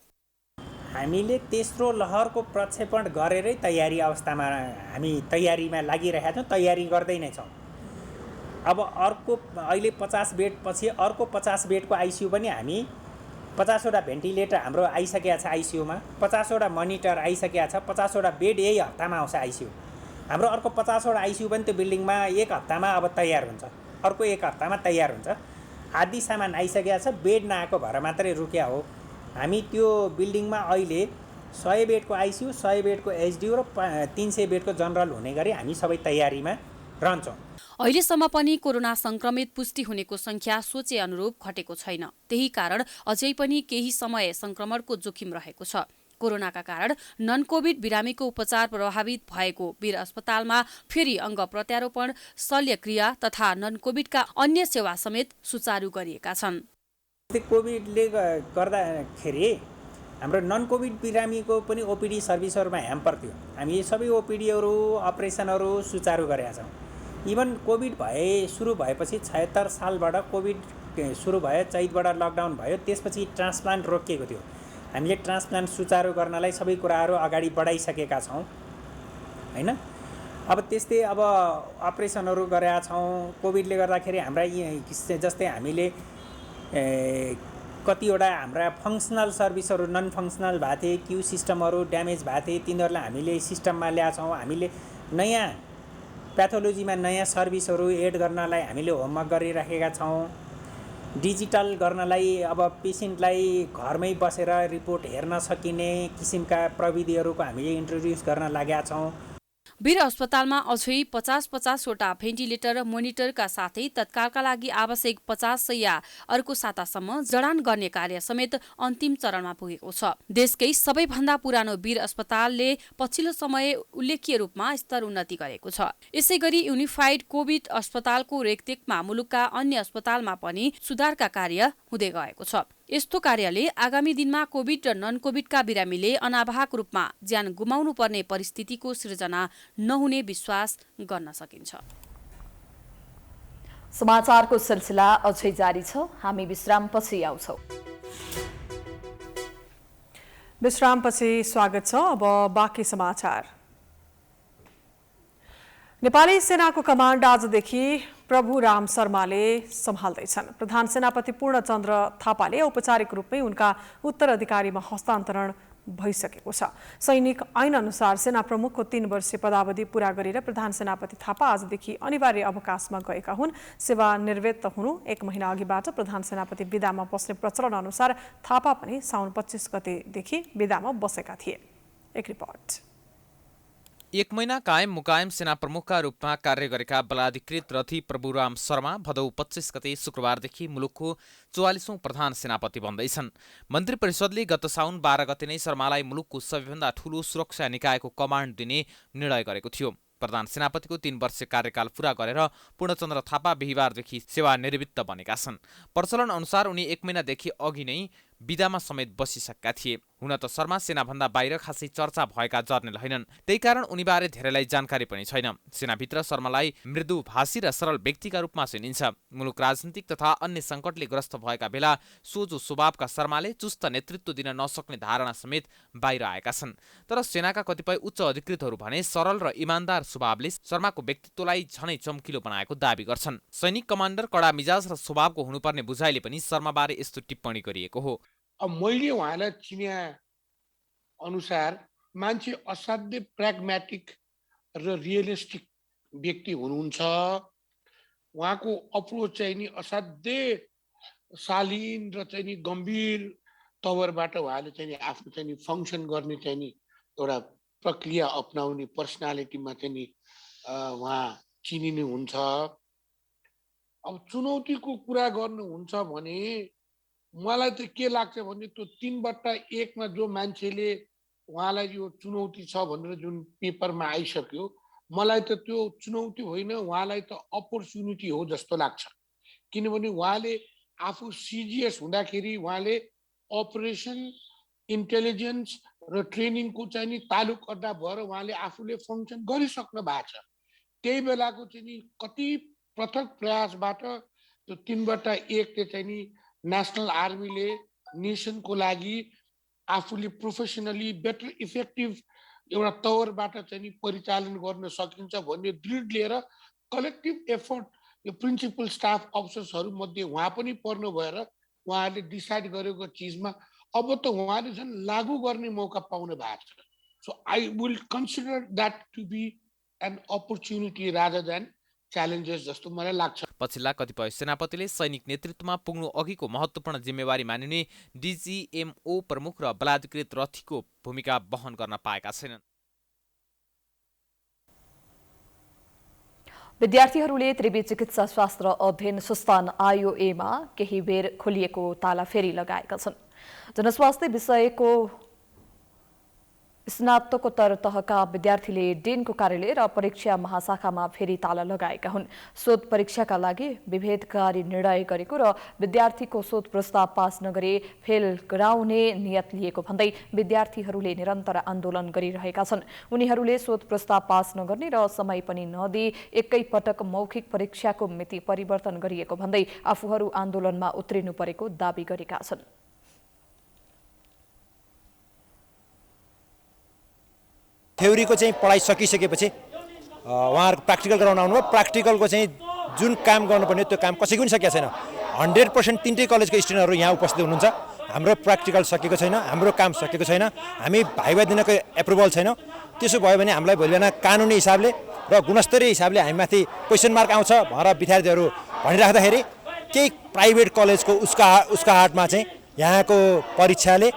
हामीले तेस्रो लहरको प्रक्षेपण गरेरै तयारी अवस्थामा हामी तयारीमा लागिरहेका छौँ, तयारी गर्दै नै छौँ। अब अर्को अहिले 50 बेड पछि अर्को 50 बेडको आइसियु पनि हामी 50वटा भेन्टिलेटर हाम्रो आइसकेका छ आइसियुमा, 50वटा मोनिटर आइसकेका छ, 50वटा बेड यही हप्तामा आउँछ आइसियु। हाम्रो अर्को 50वटा आइसियु पनि त्यो बिल्डिङमा एक हप्तामा अब तयार हुन्छ, अर्को एक हप्तामा तयार हुन्छ। आदि सामान आइसकेका छ, बेड नआएको भएर मात्रै रुक्या हो। हामी त्यो बिल्डिङमा अहिले 100 बेडको आइसियु, 100 बेडको एचडियु र 300 बेडको जनरल हुने गरी हामी सबै तयारीमा रहन्छौँ। अहिलेसम्म पनि कोरोना संक्रमित पुष्टि हुनेको संख्या सोचे अनुरूप घटेको छैन। त्यही कारण अझै पनि केही समय संक्रमणको जोखिम रहेको छ। कोरोनाका कारण नन कोभिड बिरामीको उपचार प्रभावित भएको वीर अस्पतालमा फेरि अङ्ग प्रत्यारोपण, शल्यक्रिया तथा नन कोभिडका अन्य सेवा समेत सुचारू गरिएका छन्। कोभिडले गर्दाखेरि हाम्रो नन कोभिड बिरामीको पनि ओपिडी सर्भिसहरूमा ह्याम्पर थियो। हामी सबै ओपिडीहरू अपरेसनहरू सुचारू गरेका छौँ। इभन कोभिड सुरु भएपछि 76 सालबाट कोभिड सुरु भयो, चैतबाट लकडाउन भयो, त्यसपछि ट्रान्सप्लान्ट रोकिएको थियो। हामीले ट्रान्सप्लान्ट सुचारू गर्नलाई सबै कुराहरू अगाडि बढाइसकेका छौँ होइन। अब त्यस्तै अब अपरेसनहरू गरेका छौँ। कोभिडले गर्दाखेरि हाम्रा जस्तै हामीले कतिवटा हाम्रा फङ्सनल सर्भिसहरू नन फङ्सनल भएको थिए, क्यु सिस्टमहरू ड्यामेज भएको थिए, तिनीहरूलाई हामीले सिस्टममा ल्याएको छौँ। हामीले नयाँ प्याथोलोजीमा नयाँ सर्भिसहरू एड गर्नलाई हामीले होमवर्क गरिराखेका छौँ। डिजिटल गर्नलाई अब पेसेन्टलाई घरमै बसेर रिपोर्ट हेर्न सकिने किसिमका प्रविधिहरूको हामीले इन्ट्रोड्युस गर्न लागेका छौँ। वीर अस्पतालमा अझै 50-50वटा भेन्टिलेटर मोनिटरका साथै तत्कालका लागि आवश्यक 50 शैय्या अर्को सातासम्म जडान गर्ने कार्य समेत अन्तिम चरणमा पुगेको छ। देशकै सबैभन्दा पुरानो वीर अस्पतालले पछिल्लो समय उल्लेख्य रूपमा स्तर उन्नति गरेको छ। यसैगरी युनिफाइड कोभिड अस्पतालको रेखदेखमा मुलुकका अन्य अस्पतालमा पनि सुधारका कार्य हुँदै गएको छ। यस्तो कार्यले आगामी दिनमा कोभिड र नन कोभिडका बिरामीले अनावाहक रूपमा ज्यान गुमाउनु पर्ने परिस्थितिको सृजना नहुने विश्वास गर्न सकिन्छ। समाचारको सिलसिला अझै जारी छ। हामी विश्रामपछि आउँछौँ। विश्रामपछि स्वागत छ। अब बाँकी समाचार। नेपाली सेनाको कमान्ड आजदेखि प्रभु राम शर्माले सम्हाल्दैछन्। प्रधान सेनापति पूर्णचन्द्र थापाले औपचारिक रूपमै उनका उत्तराधिकारीमा हस्तान्तरण भइसकेको छ। सैनिक ऐन अनुसार सेना प्रमुखको 3 वर्षीय पदावधि पूरा गरेर प्रधान सेनापति थापा आजदेखि अनिवार्य अवकाशमा गएका हुन्। सेवानिवृत्त हुनु 1 महिना अघिबाट प्रधान सेनापति विदामा बस्ने प्रचलन अनुसार थापा पनि साउन 25 गतेदेखि विदामा बसेका थिए। एक रिपोर्ट। 1 महिना कायम मुकायम सेना प्रमुखका रूपमा कार्य गरेका बलाधिकृत रथी प्रभुराम शर्मा भदौ 25 गते शुक्रबारदेखि मुलुकको 44औं प्रधान सेनापति बन्दैछन्। मन्त्री परिषदले गत साउन 12 गते नै शर्मालाई मुलुकको सबैभन्दा ठूलो सुरक्षा निकायको कमान्ड दिने निर्णय गरेको थियो। प्रधान सेनापतिको 3 वर्षीय कार्यकाल पूरा गरेर पूर्णचन्द्र थापा बिहिबारदेखि सेवानिवृत्त बनेका छन्। प्रचलन अनुसार उनी 1 महिनादेखि अघि नै विदामा समेत बसिसकेका थिए। हुन त शर्मा सेनाभन्दा बाहिर खासै चर्चा भएका जर्नेल होइनन्, त्यही कारण उनीबारे धेरैलाई जानकारी पनि छैन। सेनाभित्र शर्मालाई मृदुभाषी र सरल व्यक्तिका रूपमा चिनिन्छ। मुलुक राजनीतिक तथा अन्य सङ्कटले ग्रस्त भएका बेला सोझो स्वभावका शर्माले चुस्त नेतृत्व दिन नसक्ने धारणा समेत बाहिर आएका छन्। तर सेनाका कतिपय उच्च अधिकृतहरू भने सरल र इमान्दार स्वभावले शर्माको व्यक्तित्वलाई झनै चम्किलो बनाएको दावी गर्छन्। सैनिक कमान्डर कडा मिजाज र स्वभावको हुनुपर्ने बुझाइले पनि शर्माबारे यस्तो टिप्पणी गरिएको हो। अब मैले उहाँलाई चिने अनुसार मान्छे असाध्यै प्र्याग्मेटिक र रियलिस्टिक व्यक्ति हुनुहुन्छ। उहाँको अप्रोच चाहिँ नि असाध्यै शालीन र चाहिँ नि गम्भीर तवरबाट उहाँले चाहिँ नि आफ्नो चाहिँ नि फङ्सन गर्ने चाहिँ नि एउटा प्रक्रिया अपनाउने पर्सनालिटीमा चाहिँ नि उहाँ चिनिने हुन्छ। अब चुनौतीको कुरा गर्नुहुन्छ भने मलाई त के लाग्छ भने त्यो 3/1 जो मान्छेले उहाँलाई यो चुनौती छ भनेर जुन पेपरमा आइसक्यो, मलाई त त्यो चुनौती होइन, उहाँलाई त अपर्च्युनिटी हो जस्तो लाग्छ। किनभने उहाँले आफू सिजिएस हुँदाखेरि उहाँले अपरेसन, इन्टेलिजेन्स र ट्रेनिङको चाहिँ नि तालुक अड्डा भएर उहाँले आफूले फङ्सन गरिसक्नु भएको छ। त्यही बेलाको चाहिँ नि कति पृथक प्रयासबाट त्यो 3/1 चाहिँ नि नेसनल आर्मीले नेसनको लागि आफूले प्रोफेसनली बेटर इफेक्टिभ एउटा तवरबाट चाहिँ नि परिचालन गर्न सकिन्छ भन्ने दृढ लिएर कलेक्टिभ एफर्ट यो प्रिन्सिपल स्टाफ अफिसर्सहरू मध्ये उहाँ पनि पर्नु भएर उहाँहरूले डिसाइड गरेको चिजमा अब त उहाँले झन् लागू गर्ने मौका पाउनु भएको छ। So I will consider that to be an opportunity rather than challenges जस्तो मलाई लाग्छ। पछिल्ला कतिपय सेनापतिले सैनिक नेतृत्वमा पुग्नु अघिको महत्त्वपूर्ण जिम्मेवारी मानिने डिजिएमओ प्रमुख र बलाधिकृत रथीको भूमिका वहन गर्न पाएका छैनन्। विद्यार्थीहरूले त्रिवी चिकित्सा शास्त्र अध्ययन संस्थान आइओएमा केही बेर खोलिएको ताला फेरि लगाएका छन्। जनस्वास्थ्य विषयको स्नातकोत्तर तहका विद्यार्थीले डिनको कार्यालय र परीक्षा महाशाखामा फेरि ताला लगाएका हुन्। शोध परीक्षाका लागि विभेदकारी निर्णय गरेको र विद्यार्थीको शोध प्रस्ताव पास नगरे फेल गराउने नियत लिएको भन्दै विद्यार्थीहरूले निरन्तर आन्दोलन गरिरहेका छन्। उनीहरूले शोध प्रस्ताव पास नगर्ने र समय पनि नदिई एकैपटक मौखिक परीक्षाको मिति परिवर्तन गरिएको भन्दै आफूहरू आन्दोलनमा उत्रिनु परेको दावी गरेका छन्। थ्योरीको चाहिँ पढाइ सकिसकेपछि उहाँहरूको प्र्याक्टिकल गराउन आउनुभयो। प्र्याक्टिकलको चाहिँ जुन काम गर्नुपर्ने त्यो काम कसैको पनि सकेको छैन। 100% तीनटै कलेजको स्टुडेन्टहरू यहाँ उपस्थित हुनुहुन्छ। हाम्रो प्र्याक्टिकल सकेको छैन, हाम्रो काम सकेको छैन, हामी भाइभा दिनको एप्रुभल छैन। त्यसो भयो भने हामीलाई भोलि बिहान कानुनी हिसाबले र गुणस्तरीय हिसाबले हामीमाथि क्वेसन मार्क आउँछ भनेर विद्यार्थीहरू भनिराख्दाखेरि केही प्राइभेट कलेजको उसका हाटमा चाहिँ यहाँको परीक्षाले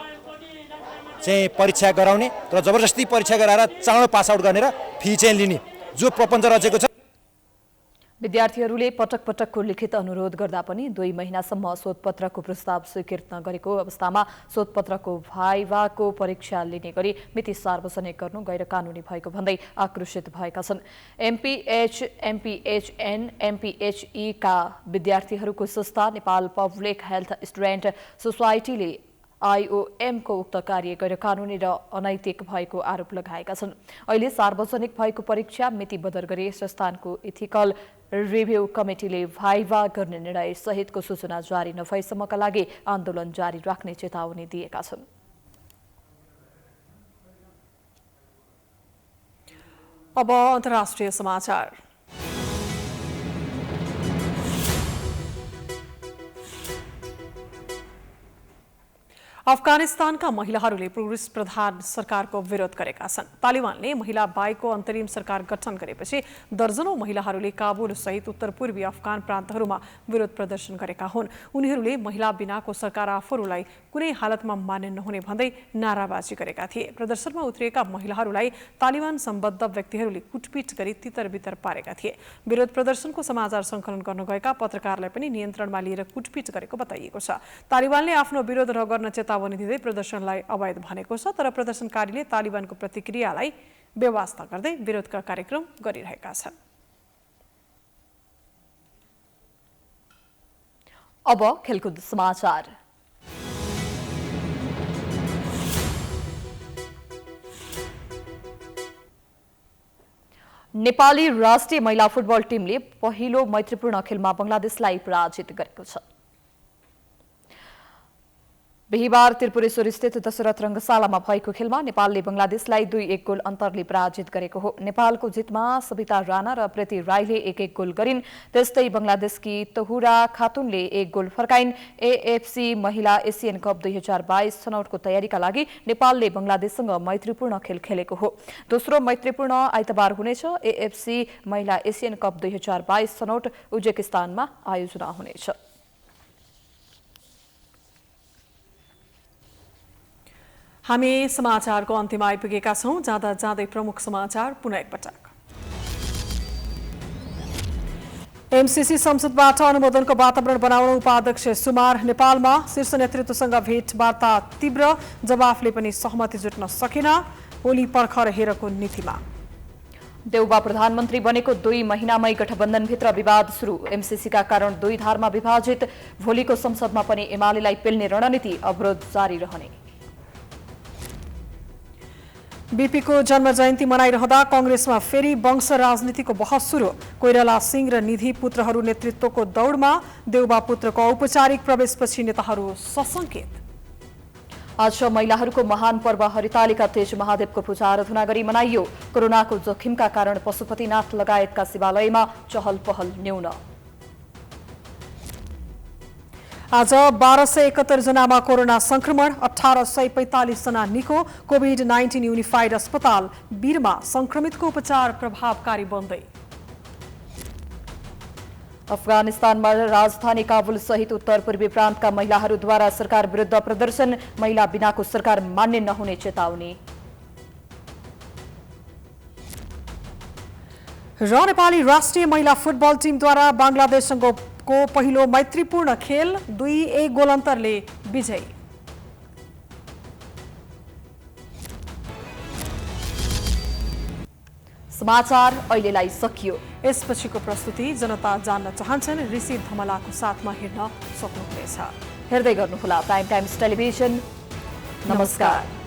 चाहिँ परीक्षा गराउने र जबरजस्ती परीक्षा गराएर चाँडो पास आउट गर्ने र फी चाहिँ लिने जो प्रपञ्च रचेको छ। विद्यार्थीहरूले पटक पटकको लिखित अनुरोध गर्दा पनि 2 महिनासम्म शोधपत्रको प्रस्ताव स्वीकृत नगरेको अवस्थामा शोधपत्रको भाइभाको परीक्षा लिने गरी मिति सार्वजनिक गर्नु गैर कानुनी भएको भन्दै आक्रोशित भएका छन्। एमपीएच, एमपीएचएन, एमपीएचई का विद्यार्थीहरूको संस्था नेपाल पब्लिक हेल्थ स्टुडेन्ट सोसाइटीले IOM को उक्त कार्य गैर कानुनी र अनैतिक भएको आरोप लगाएका छन्। अहिले सार्वजनिक भएको परीक्षा मिति बदल गरी संस्थानको इथिकल रिभ्यू कमिटीले भाइभा गर्ने निर्णय सहितको सूचना जारी नभएसम्मका लागि आन्दोलन जारी राख्ने चेतावनी दिएका छन्। अब अन्तर्राष्ट्रिय समाचार। अफगानिस्तानका महिलाहरूले पुरुष प्रधान सरकारको विरोध गरेका छन्। तालिबानले महिला बाहेकको अन्तरिम सरकार गठन गरेपछि दर्जनौं महिलाहरूले काबुल सहित उत्तरपूर्वी अफगान प्रान्तहरूमा विरोध प्रदर्शन गरेका हुन्। उनीहरूले महिला बिनाको सरकार आफूहरूलाई कुनै हालतमा मान्य नहुने भन्दै नाराबाजी गरेका थिए। प्रदर्शनमा उत्रिएका महिलाहरूलाई तालिबान सम्बद्ध व्यक्तिहरूले कुटपिट गरी तितरबितर पारेका थिए। विरोध प्रदर्शनको समाचार सङ्कलन गर्न गएका पत्रकारलाई पनि नियन्त्रणमा लिएर कुटपिट गरेको बताइएको छ। तालिबानले आफ्नो विरोध गर्न चेतावनी दिँदै प्रदर्शनलाई अवैध भनेको छ, तर प्रदर्शनकारीले तालिबानको प्रतिक्रियालाई बेवास्ता गर्दै विरोधका कार्यक्रम गरिरहेका छन्। अब खेलकुद समाचार। नेपाली राष्ट्रिय महिला फुटबल टिमले पहिलो मैत्रीपूर्ण खेलमा बंगलादेशलाई पराजित गरेको छ। बिहिबार त्रिपुरेश्वर स्थित दशरथ रंगशालामा भएको खेलमा नेपालले बंगलादेशलाई 2-1 गोल अन्तरले पराजित गरेको हो। नेपालको जितमा सविता राणा र प्रीति राईले 1-1 गोल गरिन्। त्यस्तै बंगलादेशकी तहुरा खातुनले 1 गोल फर्काइन्। एएफसी महिला एसियन कप 2022 छनौटको तयारीका लागि नेपालले बंगलादेशसँग मैत्रीपूर्ण खेल खेलेको हो। दोस्रो मैत्रीपूर्ण आइतबार हुनेछ। एएफसी महिला एसियन कप 2022 छनौट उज्बेकिस्तानमा आयोजना हुनेछ। हामी समाचारको अन्त्यमा आइपुगेका छौं। जाँदा जाँदै प्रमुख समाचार पुनः एकपटक। एमसीसी संसदबाट अनुमोदनको वातावरण बनाउन उपाध्यक्ष सुमार नेपालमा। शीर्ष नेतृत्वसँग भेटवार्ता तीव्र, जवाफले पनि सहमति जुट्न सकेन। ओली पर्खर हेरको नीतिमा। देउबा प्रधानमन्त्री बनेको 2 महिनामै गठबन्धनभित्र विवाद सुरु। एमसीसीका कारण 2 धारमा विभाजित। भोलिको संसदमा पनि एमालेलाई पेल्ने रणनीति, अवरोध जारी रहने। बीपीको जन्म जयन्ती मनाइरहँदा कांग्रेसमा फेरि वंश राजनीतिको बहस सुरु। कोइराला सिंह र निधि पुत्रहरू नेतृत्वको दौडमा। देउबा पुत्रको औपचारिक प्रवेशपछि नेताहरू सशंकित। आज महिलाहरूको महान पर्व हरितालिका तेज महादेवको पूजा आराधना गरी मनाइयो। कोरोनाको जोखिमका कारण पशुपतिनाथ लगायतका शिवालयमा चहल पहल न्यून। आज 1271 जनामा कोरोना संक्रमण, 1845 जना निको। कोभिड-19 युनिफाइड अस्पताल वीरमा संक्रमितको उपचार प्रभावकारी बन्दै। अफगानिस्तानमा राजधानी काबुल सहित उत्तर पूर्वी प्रान्तका महिलाहरूद्वारा सरकार विरुद्ध प्रदर्शन। महिला बिनाको सरकार मान्य नहुने चेतावनी। र नेपाली राष्ट्रिय महिला फुटबल टिमद्वारा बंगलादेशसँगको पहिलो मैत्रीपूर्ण खेल 2-1 गोल अन्तरले विजयी। समाचार अहिलेलाई सकियो। यसपछिको प्रस्तुति जनता जान्न चाहन्छन् ऋषि धमलाको साथमा हेर्न सक्नुहुनेछ। हेर्दै गर्नुहोला प्राइम टाइम्स टेलिभिजन। नमस्कार।